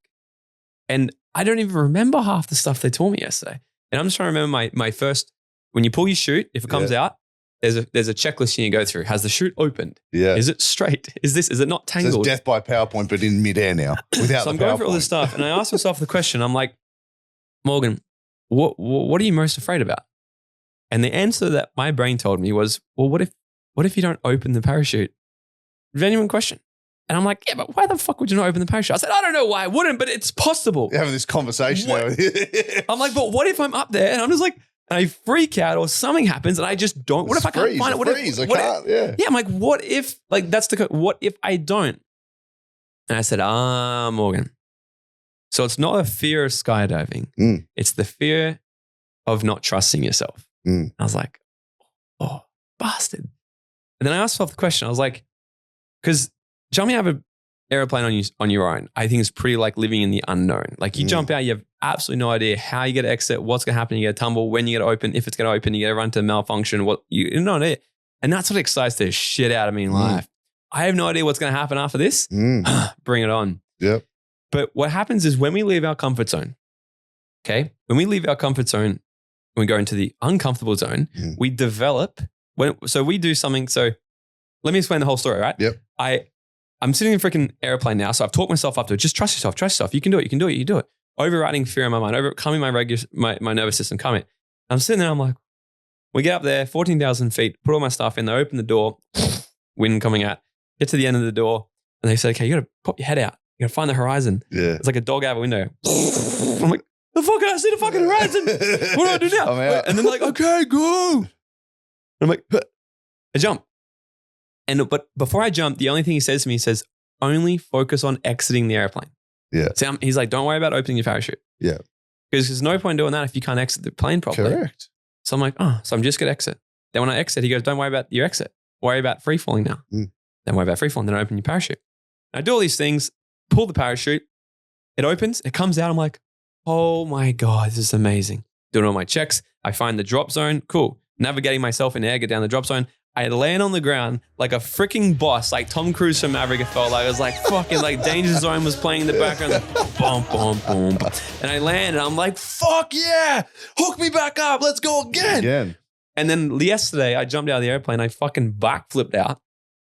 And I don't even remember half the stuff they taught me yesterday. And I'm just trying to remember my first, when you pull your chute, if it comes out, there's a checklist you need to go through. Has the chute opened? Yeah. Is it straight? Is it not tangled? So it's death by PowerPoint, but in midair now. Without so I'm going through all this stuff and I ask myself the question, I'm like, Morgan, what are you most afraid about? And the answer that my brain told me was, well, what if you don't open the parachute? Genuine question. And I'm like, yeah, but why the fuck would you not open the parachute? I said, I don't know why I wouldn't, but it's possible. You're having this conversation now. I'm like, but what if I'm up there and I'm just like, and I freak out or something happens and I just don't. What if I can't find it? Yeah, I'm like, what if, what if I don't? And I said, Morgan. So it's not a fear of skydiving. It's the fear of not trusting yourself. I was like, oh, bastard. And then I asked myself the question. I was like, because jumping out of an airplane on your own, I think is pretty like living in the unknown. Like you jump out, you have absolutely no idea how you get to exit, what's going to happen, you get to tumble, when you get to open, if it's going to open, you get to run to malfunction, you know it. And that's what excites the shit out of me in life. I have no idea what's going to happen after this. Bring it on. Yep. But what happens is when we leave our comfort zone, okay? When we leave our comfort zone, when we go into the uncomfortable zone, we develop, so we do something. So let me explain the whole story, right? Yep. I'm sitting in a freaking airplane now. So I've talked myself up to it. Just trust yourself. You can do it. Overriding fear in my mind, overcoming my nervous system, calming it. I'm sitting there, I'm like, we get up there, 14,000 feet, put all my stuff in, they open the door, wind coming out, get to the end of the door, and they say, okay, you got to pop your head out. You got to find the horizon. Yeah. It's like a dog out of a window. I'm like, the fuck, I see the fucking horizon. What do I do now? And then they're like, okay, go. And I'm like, I jump. But before I jump, the only thing he says to me, he says, only focus on exiting the airplane. Yeah. So he's like, don't worry about opening your parachute. Yeah. Because there's no point doing that if you can't exit the plane properly. Correct. So I'm like, oh, so I'm just going to exit. Then when I exit, he goes, don't worry about your exit. Worry about free falling now. Then worry about free falling. Then I open your parachute. And I do all these things, pull the parachute. It opens, it comes out. I'm like, oh my God, this is amazing. Doing all my checks. I find the drop zone. Cool. Navigating myself in air, get down the drop zone. I land on the ground like a freaking boss, like Tom Cruise from Maverick. It felt like I was like fucking like Danger Zone was playing in the background. Like, boom, boom, boom. And I land and I'm like, fuck yeah, hook me back up. Let's go again. And then yesterday I jumped out of the airplane. I fucking backflipped out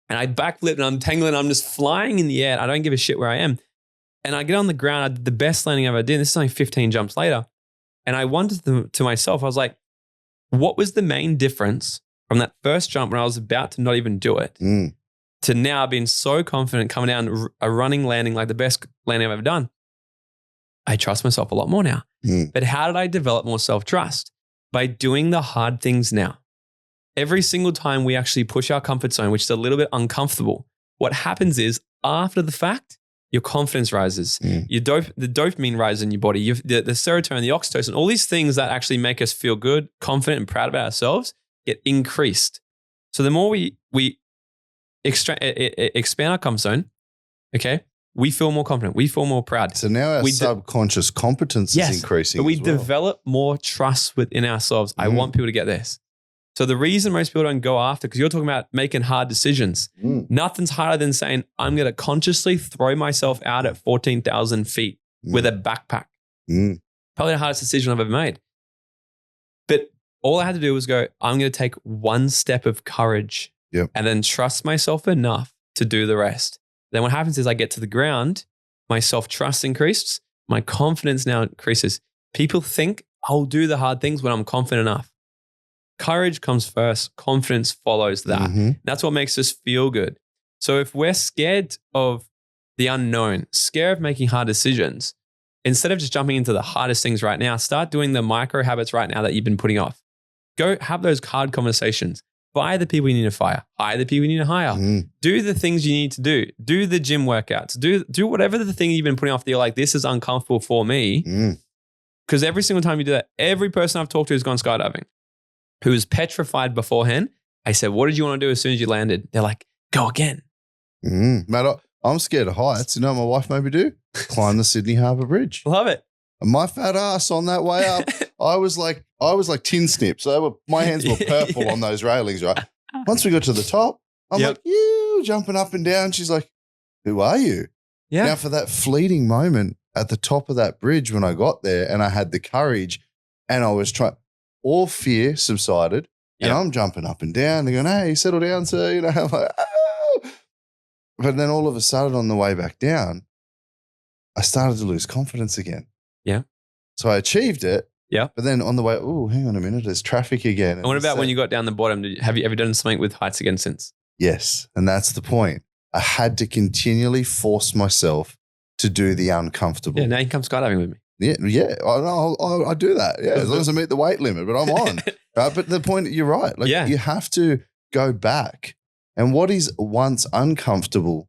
and I backflipped and I'm tangling. I'm just flying in the air. I don't give a shit where I am. And I get on the ground. I did the best landing I've ever did. This is only 15 jumps later. And I wondered to myself, I was like, what was the main difference from that first jump when I was about to not even do it to now being so confident coming down a running landing like the best landing I've ever done? I trust myself a lot more now. But how did I develop more self-trust? By doing the hard things now. Every single time we actually push our comfort zone, which is a little bit uncomfortable, what happens is after the fact, your confidence rises. The dopamine rises in your body. The serotonin, the oxytocin, all these things that actually make us feel good, confident, and proud about ourselves get increased. So the more we expand our comfort zone, okay, we feel more confident. We feel more proud. So now our subconscious competence is increasing. But we as well. develop more trust within ourselves. I want people to get this. So the reason most people don't go after, because you're talking about making hard decisions. Nothing's harder than saying, I'm going to consciously throw myself out at 14,000 feet with a backpack. Probably the hardest decision I've ever made. But all I had to do was go, I'm going to take one step of courage and then trust myself enough to do the rest. Then what happens is I get to the ground, my self-trust increases, my confidence now increases. People think I'll do the hard things when I'm confident enough. Courage comes first, confidence follows that. That's what makes us feel good. So if we're scared of the unknown, scared of making hard decisions, instead of just jumping into the hardest things right now, start doing the micro habits right now that you've been putting off. Go have those hard conversations. Fire the people you need to fire. Hire the people you need to hire. Do the things you need to do. Do the gym workouts. Do whatever the thing you've been putting off that you're like, this is uncomfortable for me. Because every single time you do that, every person I've talked to who's gone skydiving, who was petrified beforehand, I said, what did you want to do as soon as you landed? They're like, go again. Mate, I'm scared of heights. You know what my wife made me do? Climb the Sydney Harbour Bridge. Love it. And my fat ass on that way up, I was like tin snips. My hands were purple on those railings, right? Once we got to the top, I'm like, you jumping up and down. She's like, who are you? Yeah. Now for that fleeting moment at the top of that bridge when I got there and I had the courage and I was trying, all fear subsided and I'm jumping up and down. They're going, hey, settle down, sir. You know, I'm like, oh. But then all of a sudden on the way back down, I started to lose confidence again. Yeah. So I achieved it. Yeah. But then on the way, oh, hang on a minute, there's traffic again. And what about when you got down the bottom? Have you ever done something with heights again since? Yes. And that's the point. I had to continually force myself to do the uncomfortable. Yeah, now you can come skydiving with me. Yeah. I do that. Yeah, as long as I meet the weight limit, but I'm on. Right? But the point, you're right. Like you have to go back. And what is once uncomfortable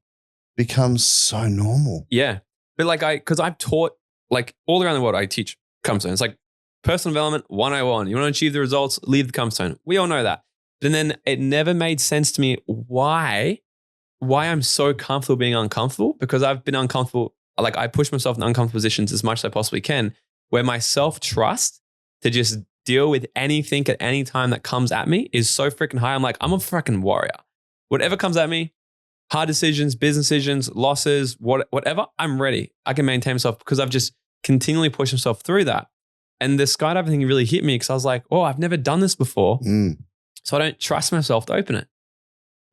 becomes so normal. Yeah. But because I've taught like all around the world, I teach comfort zone. It's like personal development 101. You want to achieve the results, leave the comfort zone. We all know that. And then it never made sense to me why I'm so comfortable being uncomfortable, because I've been uncomfortable. Like I push myself in uncomfortable positions as much as I possibly can, where my self-trust to just deal with anything at any time that comes at me is so freaking high. I'm like, I'm a freaking warrior. Whatever comes at me, hard decisions, business decisions, losses, whatever, I'm ready. I can maintain myself because I've just continually pushed myself through that. And the skydiving thing really hit me because I was like, oh, I've never done this before. So I don't trust myself to open it.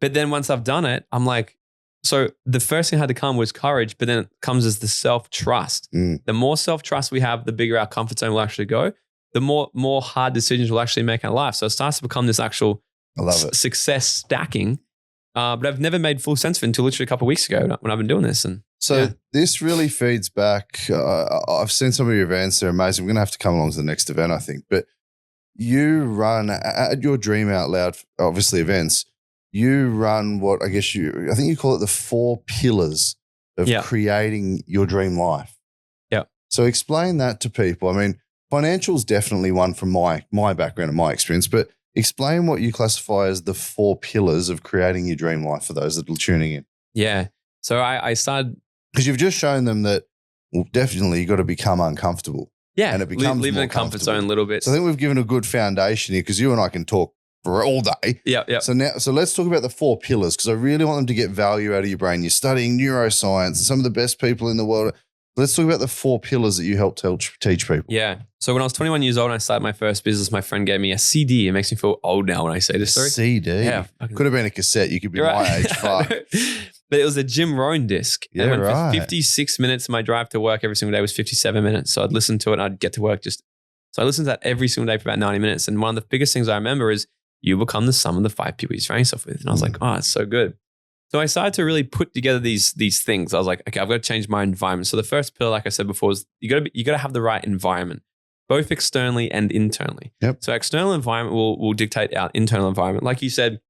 But then once I've done it, I'm like, so the first thing that had to come was courage, but then it comes as the self-trust. The more self-trust we have, the bigger our comfort zone will actually go. The more hard decisions we'll actually make in our life. So it starts to become this actual success stacking. But I've never made full sense of it until literally a couple of weeks ago when I've been doing this. And this really feeds back. I've seen some of your events. They're amazing. We're going to have to come along to the next event, I think. But you run at your Dream Out Loud, obviously events, you run what I think you call it the 4 pillars of creating your dream life. Yeah. So explain that to people. I mean, financial is definitely one from my background and my experience, but explain what you classify as the 4 pillars of creating your dream life for those that are tuning in. Yeah. So I started, because you've just shown them that definitely you got to become uncomfortable. Yeah, and it becomes live in more a comfort zone a little bit. So I think we've given a good foundation here because you and I can talk for all day. Yeah. So let's talk about the 4 pillars because I really want them to get value out of your brain. You're studying neuroscience and some of the best people in the world. Let's talk about the 4 pillars that you help teach people. Yeah. So when I was 21 years old and I started my first business, my friend gave me a CD. It makes me feel old now when I say this story. CD? Yeah. Could have been a cassette. You could be my age. Fuck. But it was a Jim Rohn disc. Yeah, and right. For 56 minutes, my drive to work every single day was 57 minutes. So I'd listen to it and I'd get to work So I listened to that every single day for about 90 minutes. And one of the biggest things I remember is you become the sum of the 5 people you surround yourself with. And I was like, oh, it's so good. So I started to really put together these things. I was like, okay, I've got to change my environment. So the first pillar, like I said before, is you got to have the right environment, both externally and internally. Yep. So external environment will dictate our internal environment. Like you said,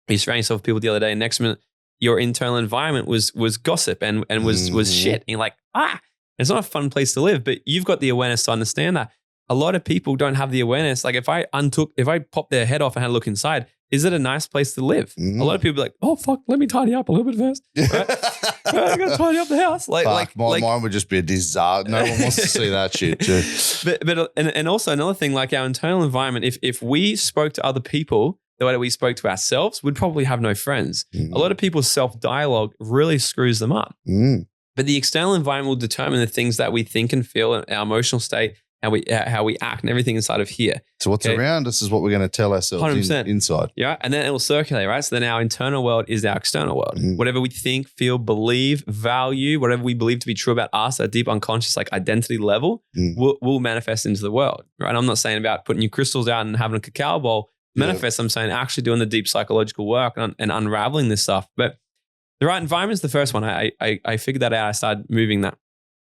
you surround yourself with people the other day, and next minute your internal environment was gossip and was shit. And you're like, it's not a fun place to live. But you've got the awareness to understand that. A lot of people don't have the awareness. Like if I popped their head off and had a look inside, is it a nice place to live? A lot of people are like, oh fuck, let me tidy up a little bit first. Right? I gotta tidy up the house. Mine would just be a disaster. No one wants to see that shit too. But also another thing, like our internal environment, if we spoke to other people the way that we spoke to ourselves, we'd probably have no friends. A lot of people's self-dialogue really screws them up. But the external environment will determine the things that we think and feel, and our emotional state, how we act, and everything inside of here. So what's around us is what we're going to tell ourselves inside. Yeah, and then it will circulate, right? So then our internal world is our external world. Whatever we think, feel, believe, value, whatever we believe to be true about us, at deep unconscious, like identity level, will manifest into the world, right? I'm not saying about putting your crystals out and having a cacao bowl manifest. I'm saying actually doing the deep psychological work and unraveling this stuff. But the right environment is the first one. I figured that out. I started moving that.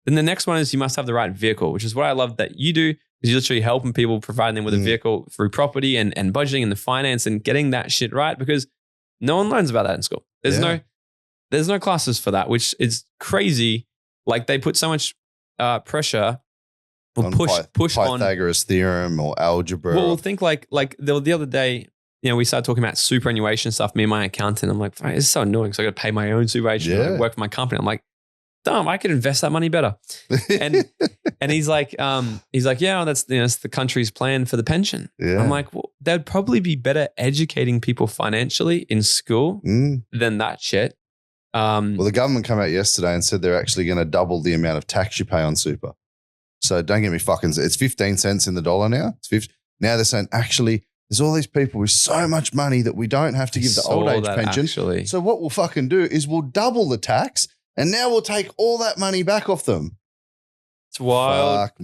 Then the next one is you must have the right vehicle, which is what I love that you do, is you're literally helping people, providing them with a vehicle through property and budgeting and the finance and getting that shit right, because no one learns about that in school. There's no classes for that, which is crazy. Like they put so much pressure or push on Pythagoras theorem or algebra. Well, think like the other day, we started talking about superannuation stuff, me and my accountant. I'm like, it's so annoying. So I got to pay my own superannuation. I work for my company. I'm like, damn, I could invest that money better. And he's like, yeah, that's the country's plan for the pension. Yeah. I'm like, well, they'd probably be better educating people financially in school than that shit. Well, the government came out yesterday and said they're actually going to double the amount of tax you pay on super. So don't get me fucking, it's 15 cents in the dollar now. Now they're saying, actually, there's all these people with so much money that we don't have to give the old age pension. Actually. So what we'll fucking do is we'll double the tax. And now we'll take all that money back off them. It's wild. Fuck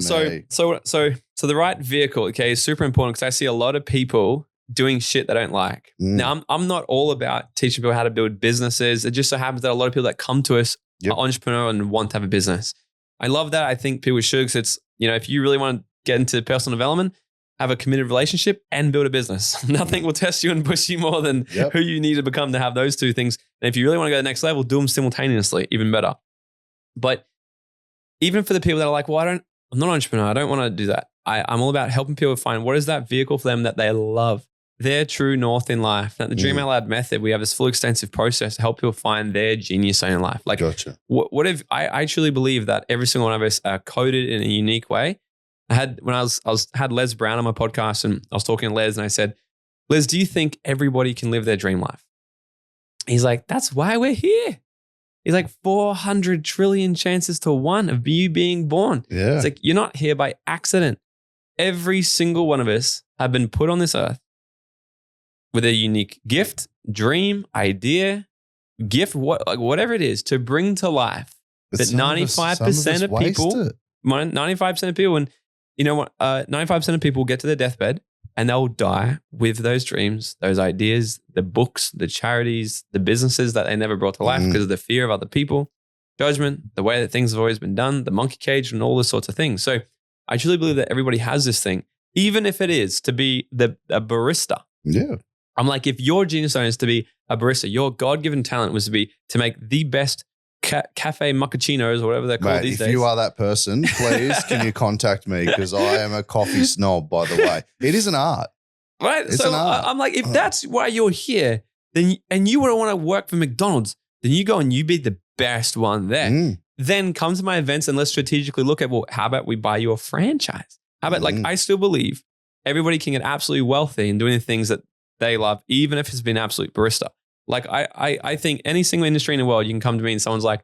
So the right vehicle, okay, is super important because I see a lot of people doing shit they don't like. Now, I'm not all about teaching people how to build businesses. It just so happens that a lot of people that come to us are entrepreneur and want to have a business. I love that. I think people should, because it's, if you really want to get into personal development, have a committed relationship and build a business. Nothing will test you and push you more than who you need to become to have those two things. And if you really want to go to the next level, do them simultaneously, even better. But even for the people that are like, well, I'm not an entrepreneur. I don't want to do that. I'm all about helping people find what is that vehicle for them that they love, their true north in life. Now, the Dream Out Loud method, we have this full extensive process to help people find their genius in life. Like, gotcha. What if I truly believe that every single one of us are coded in a unique way. I had Les Brown on my podcast, and I was talking to Les, and I said, Les, do you think everybody can live their dream life? He's like, that's why we're here. He's like, 400 trillion chances to 1 of you being born. Yeah. It's like, you're not here by accident. Every single one of us have been put on this earth with a unique gift, dream, idea, whatever it is, to bring to life. But 95% of people, 95% of people, and you know what? 95% of people get to their deathbed and they'll die with those dreams, those ideas, the books, the charities, the businesses that they never brought to life because of the fear of other people, judgment, the way that things have always been done, the monkey cage, and all those sorts of things. So I truly believe that everybody has this thing, even if it is to be a barista. Yeah. I'm like, if your genius zone is to be a barista, your God-given talent was to make the best cafe macchiatos or whatever they're called Mate, these if days. you are that person, please can you contact me, because I am a coffee snob, by the way. It is an art. Right? It's So an art. I'm like, if that's why you're here, then and you wouldn't want to work for McDonald's, then you go and you be the best one there. Mm. Then come to my events and let's strategically look at, well, how about we buy you a franchise? How about like, Mm. I still believe everybody can get absolutely wealthy and doing the things that they love, even if it's been absolute barista. Like I think any single industry in the world, you can come to me and someone's like,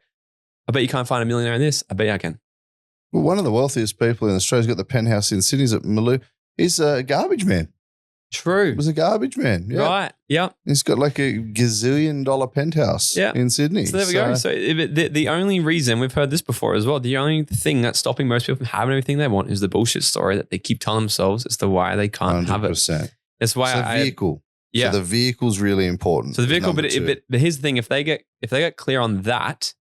I bet you can't find a millionaire in this. I bet you I can. Well, one of the wealthiest people in Australia's got the penthouse in Sydney's at Maloo. He's a garbage man. True. He was a garbage man. Yeah. Right. Yeah. He's got like a gazillion dollar penthouse in Sydney. So there we go. So the only reason, we've heard this before as well, the only thing that's stopping most people from having everything they want is the bullshit story that they keep telling themselves as to why they can't have it. 100%. That's why so vehicle. Yeah. So the vehicle's really important. So the vehicle, Number two. but here's the thing: if they get clear on that,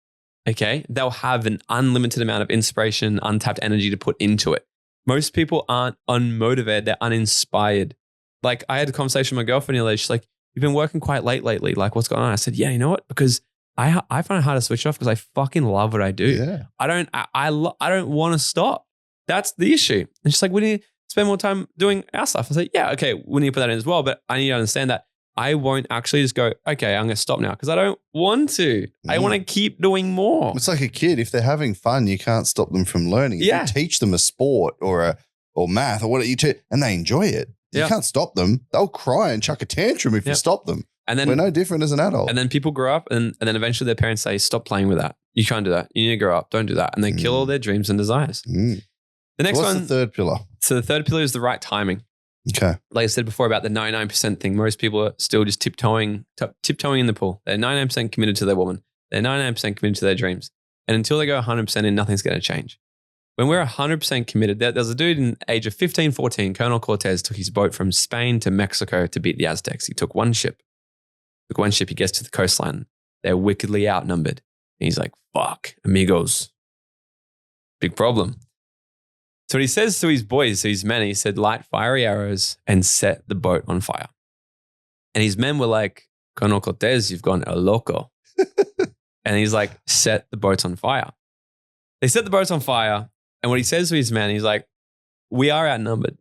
okay, they'll have an unlimited amount of inspiration, untapped energy to put into it. Most people aren't unmotivated; they're uninspired. Like I had a conversation with my girlfriend the other day. She's like, "You've been working quite late lately. Like, what's going on?" I said, "Yeah, you know what? Because I find it hard to switch off because I fucking love what I do. Yeah. I don't want to stop. That's the issue." And she's like, "We need to spend more time doing our stuff." I said, "Yeah, okay, we need to put that in as well. But I need to understand that I won't actually just go, okay, I'm going to stop now because I don't want to. I want to keep doing more." It's like a kid. If they're having fun, you can't stop them from learning. If Yeah. you teach them a sport or math or what you teach, and they enjoy it, you can't stop them. They'll cry and chuck a tantrum if you stop them. And then we're no different as an adult. And then people grow up and then eventually their parents say, "Stop playing with that. You can't do that. You need to grow up. Don't do that." And they kill all their dreams and desires. Mm. The next What's one. the third pillar? So the third pillar is the right timing. Okay. Like I said before about the 99% thing, most people are still just tiptoeing in the pool. They're 99% committed to their woman. They're 99% committed to their dreams. And until they go 100% in, nothing's going to change. When we're 100% committed, there's a dude in the age of 15, 14, Colonel Cortez took his boat from Spain to Mexico to beat the Aztecs. He took one ship. He gets to the coastline. They're wickedly outnumbered. And he's like, "Fuck, amigos. Big problem." So what he says to his boys, to his men, he said, "Light fiery arrows and set the boat on fire." And his men were like, "Colonel Cortez, you've gone a loco." And he's like, "Set the boats on fire." They set the boats on fire. And what he says to his men, he's like, "We are outnumbered,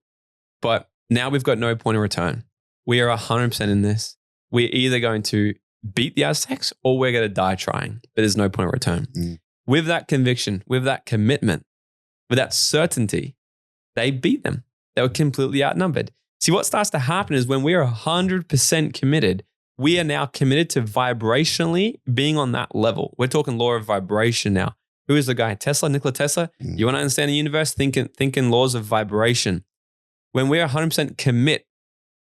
but now we've got no point of return. We are 100% in this. We're either going to beat the Aztecs or we're going to die trying, but there's no point of return." Mm. With that conviction, with that commitment, with that certainty, they beat them. They were completely outnumbered. See, what starts to happen is when we are 100% committed, we are now committed to vibrationally being on that level. We're talking law of vibration now. Who is the guy? Tesla, Nikola Tesla? Mm. You want to understand the universe? Thinking laws of vibration. When we're 100% commit,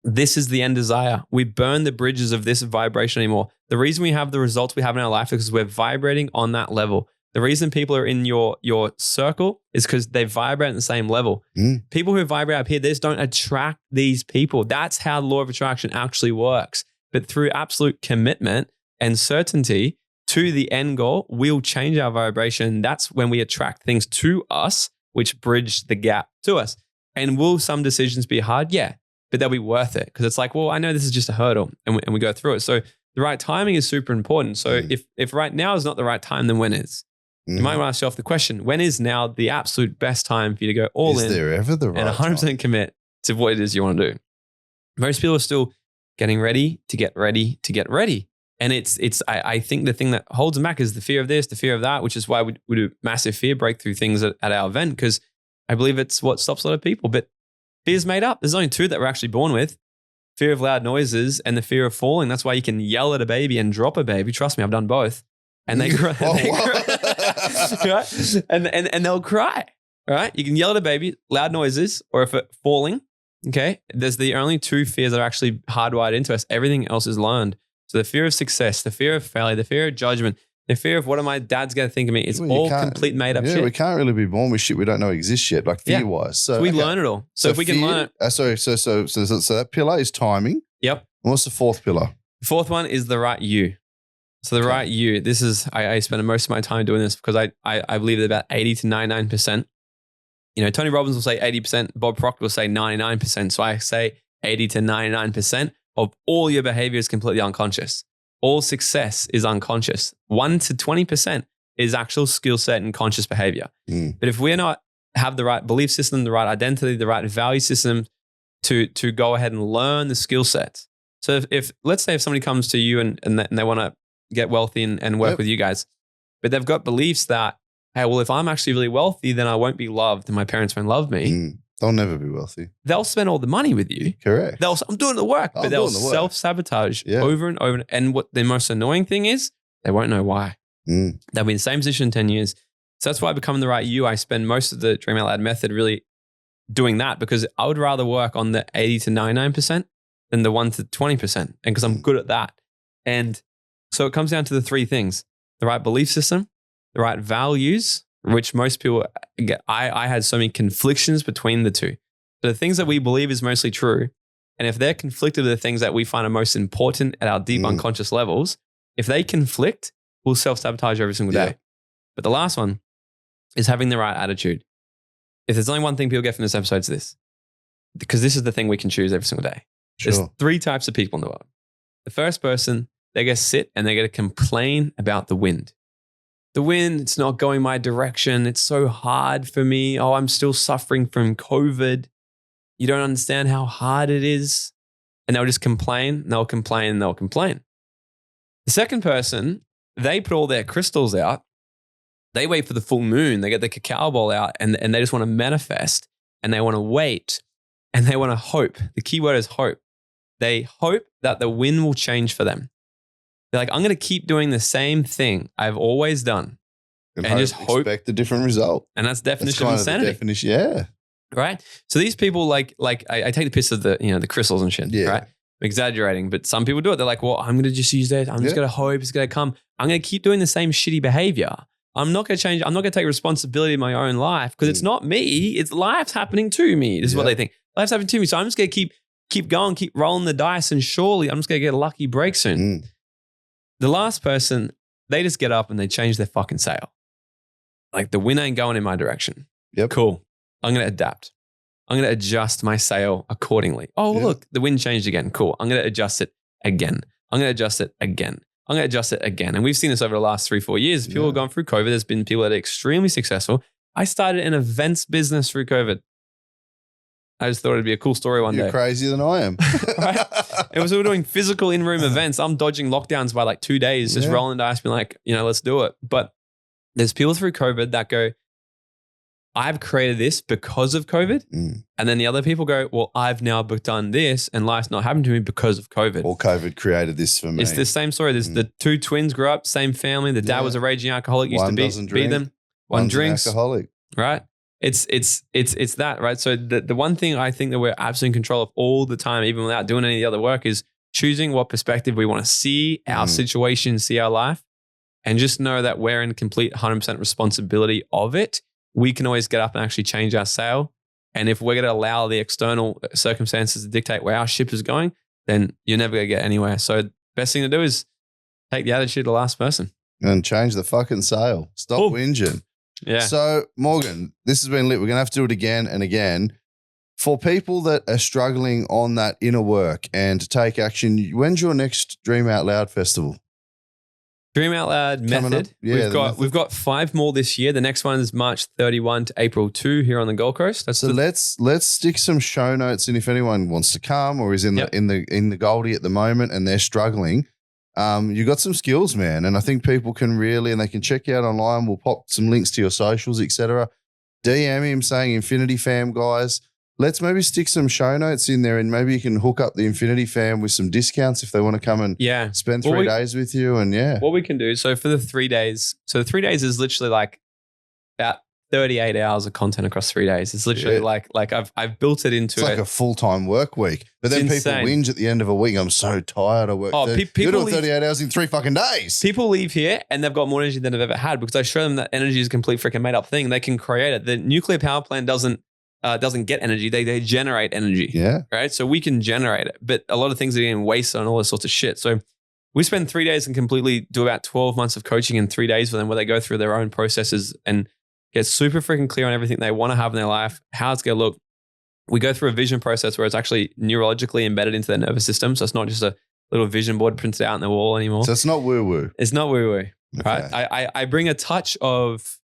this is the end desire. We burn the bridges of this vibration anymore. The reason we have the results we have in our life is because we're vibrating on that level. The reason people are in your circle is because they vibrate at the same level. Mm. People who vibrate up here, they just don't attract these people. That's how the law of attraction actually works. But through absolute commitment and certainty to the end goal, we'll change our vibration. That's when we attract things to us, which bridge the gap to us. And will some decisions be hard? Yeah, but they'll be worth it because it's like, well, I know this is just a hurdle and we go through it. So the right timing is super important. So if right now is not the right time, then when is? You might want to ask yourself the question, when is now the absolute best time for you to go all in Is there ever the right and 100% time? commit to what it is you want to do? Most people are still getting ready to get ready to get ready. And I think the thing that holds them back is the fear of this, the fear of that, which is why we do massive fear breakthrough things at our event, because I believe it's what stops a lot of people. But fear's made up. There's only two that we're actually born with. Fear of loud noises and the fear of falling. That's why you can yell at a baby and drop a baby. Trust me, I've done both. And they cry. Right? And they'll cry. Right? You can yell at a baby, loud noises, or if it falling. Okay. There's the only two fears that are actually hardwired into us. Everything else is learned. So the fear of success, the fear of failure, the fear of judgment, the fear of what are my dad's going to think of me. It's all complete made up shit. We can't really be born with shit we don't know exists yet, like fear wise. So we learn it all. So if we can learn it. So that pillar is timing. Yep. And what's the fourth pillar? The fourth one is the right you. So the right you, this is, I spend most of my time doing this because I believe that about 80 to 99%. You know, Tony Robbins will say 80%, Bob Proctor will say 99%. So I say 80 to 99%. of all your behavior is completely unconscious. All success is unconscious. 1 to 20% is actual skill set and conscious behavior. But if we're not have the right belief system, the right identity, the right value system to go ahead and learn the skill sets. So if let's say if somebody comes to you and they want to get wealthy and work with you guys, but they've got beliefs that, hey, well, if I'm actually really wealthy, then I won't be loved and my parents won't love me. They'll never be wealthy. They'll spend all the money with you. Correct. I'm doing the work, but they'll self-sabotage over and over. And what the most annoying thing is, they won't know why. They'll be in the same position in 10 years. So that's why becoming the right you, I spend most of the Dream Out Loud method really doing that, because I would rather work on the 80 to 99% than the 1 to 20%. And because I'm good at that. And so it comes down to the three things: the right belief system, the right values, which most people get. I had so many conflictions between the two. So the things that we believe is mostly true. And if they're conflicted with the things that we find are most important at our deep unconscious levels, if they conflict, we'll self-sabotage every single day. But the last one is having the right attitude. If there's only one thing people get from this episode, it's this. Because this is the thing we can choose every single day. Sure. There's three types of people in the world. The first person, they get to sit and they get to complain about the wind. The wind, it's not going my direction. It's so hard for me. Oh, I'm still suffering from COVID. You don't understand how hard it is. And they'll just complain, and they'll complain, and they'll complain. The second person, they put all their crystals out. They wait for the full moon. They get the cacao ball out and they just want to manifest, and they want to wait, and they want to hope. The key word is hope. They hope that the wind will change for them. They're like, I'm going to keep doing the same thing I've always done and just hope. Expect a different result. And that's definition of insanity. Definition, yeah. Right? So these people I take the piss of the crystals and shit, right? I'm exaggerating, but some people do it. They're like, well, I'm going to just use that. I'm just going to hope it's going to come. I'm going to keep doing the same shitty behavior. I'm not going to change. I'm not going to take responsibility in my own life because it's not me. It's life's happening to me. This is what they think. Life's happening to me. So I'm just going to keep going, keep rolling the dice, and surely I'm just going to get a lucky break soon. The last person, they just get up and they change their fucking sail. Like, the wind ain't going in my direction. Yep. Cool. I'm going to adapt. I'm going to adjust my sail accordingly. Oh, look, the wind changed again. Cool. I'm going to adjust it again. I'm going to adjust it again. I'm going to adjust it again. And we've seen this over the last 3-4 years. People have gone through COVID. There's been people that are extremely successful. I started an events business through COVID. I just thought it'd be a cool story one day. You're crazier than I am. Right? It was, we were doing physical in-room events. I'm dodging lockdowns by like 2 days, just rolling dice, being like, let's do it. But there's people through COVID that go, I've created this because of COVID. And then the other people go, well, I've now done this and life's not happened to me because of COVID. Or COVID created this for me. It's the same story. There's the two twins grew up, same family. The dad was a raging alcoholic, used to beat them. One drinks. Alcoholic. Right? It's that, right? So the one thing I think that we're absolutely in control of all the time, even without doing any of the other work, is choosing what perspective we want to see our situation, see our life, and just know that we're in complete 100% responsibility of it. We can always get up and actually change our sail. And if we're going to allow the external circumstances to dictate where our ship is going, then you're never going to get anywhere. So best thing to do is take the attitude of the last person. And change the fucking sail. Stop whinging. Yeah. So, Morgan, this has been lit. We're going to have to do it again and again. For people that are struggling on that inner work and to take action, when's your next Dream Out Loud festival? Dream Out Loud method. Yeah, we've got 5 more this year. The next one is March 31 to April 2 here on the Gold Coast. Let's stick some show notes in if anyone wants to come or is in the Goldie at the moment and they're struggling. You got some skills, man, and I think people can really, and they can check you out online. We'll pop some links to your socials, etc. DM him saying Infinity Fam, guys. Let's maybe stick some show notes in there and maybe you can hook up the Infinity Fam with some discounts if they want to come and spend 3 days with you. And what we can do. So for the 3 days, the 3 days is literally like about 38 hours of content across 3 days. It's literally like I've built it into it's like a full-time work week. But then people whinge at the end of a week. I'm so tired. I work. You're doing 38 hours in 3 fucking days. People leave here and they've got more energy than they've ever had because I show them that energy is a complete freaking made up thing. They can create it. The nuclear power plant doesn't get energy. They generate energy. Yeah. Right. So we can generate it, but a lot of things are getting wasted on all this sorts of shit. So we spend 3 days and completely do about 12 months of coaching in 3 days for them where they go through their own processes and get super freaking clear on everything they want to have in their life, how it's going to look. we go through a vision process where it's actually neurologically embedded into their nervous system. So it's not just a little vision board printed out on the wall anymore. So it's not woo-woo. It's not woo-woo, right? Okay. I bring a touch of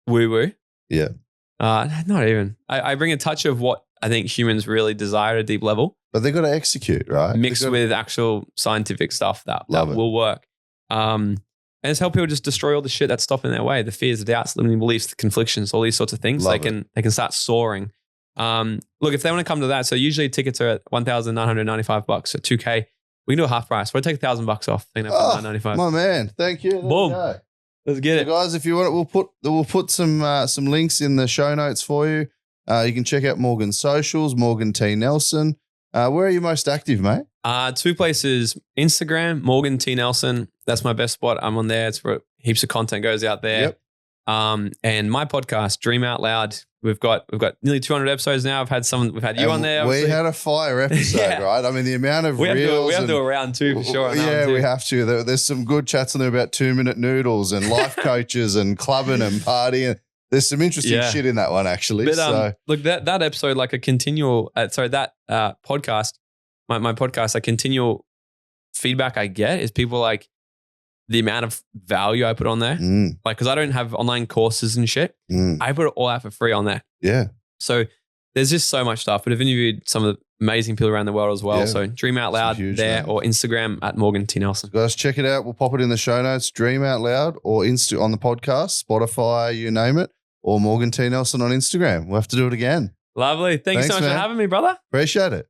woo-woo. Yeah. Not even. I bring a touch of what I think humans really desire at a deep level. But they've got to execute, right? Mixed with actual scientific stuff that Love it. will work. And it's help people just destroy all the shit that's stopping their way, the fears, the doubts, limiting beliefs, the conflictions, all these sorts of things. Love They can start soaring. Look, if they want to come to that, so usually tickets are at $1,995, so $2,000. We can do a half price. We'll take $1,000 off. For $995. My man, thank you. There Boom. we go. Let's get it. So guys, if you want it, we'll put some links in the show notes for you. You can check out Morgan's socials, Morgan T. Nelson. Where are you most active, mate? 2 places: Instagram, Morgan T. Nelson. That's my best spot. I'm on there. It's where heaps of content goes out there. Yep. And my podcast, Dream Out Loud. We've got nearly 200 episodes now. We've had you on there. We obviously. had a fire episode, Yeah. right? I mean, the amount of We have reels. to do a round 2 for sure. On that Yeah, one too. we have to. There's some good chats on there about 2-minute noodles and life coaches and clubbing and partying. There's some interesting Yeah. shit in that one, actually. But look, that episode, like a continual, that podcast, my podcast, a continual feedback I get is people like the amount of value I put on there. Like, because I don't have online courses and shit. I put it all out for free on there. Yeah. So there's just so much stuff. But I've interviewed some of the amazing people around the world as well. Yeah. So Dream Out Loud huge there names. or Instagram at Morgan T. Nelson. Guys, check it out. We'll pop it in the show notes. Dream Out Loud or on the podcast, Spotify, you name it, or Morgan T. Nelson on Instagram. We'll have to do it again. Lovely. Thanks so Thanks, much man. for having me, brother. Appreciate it.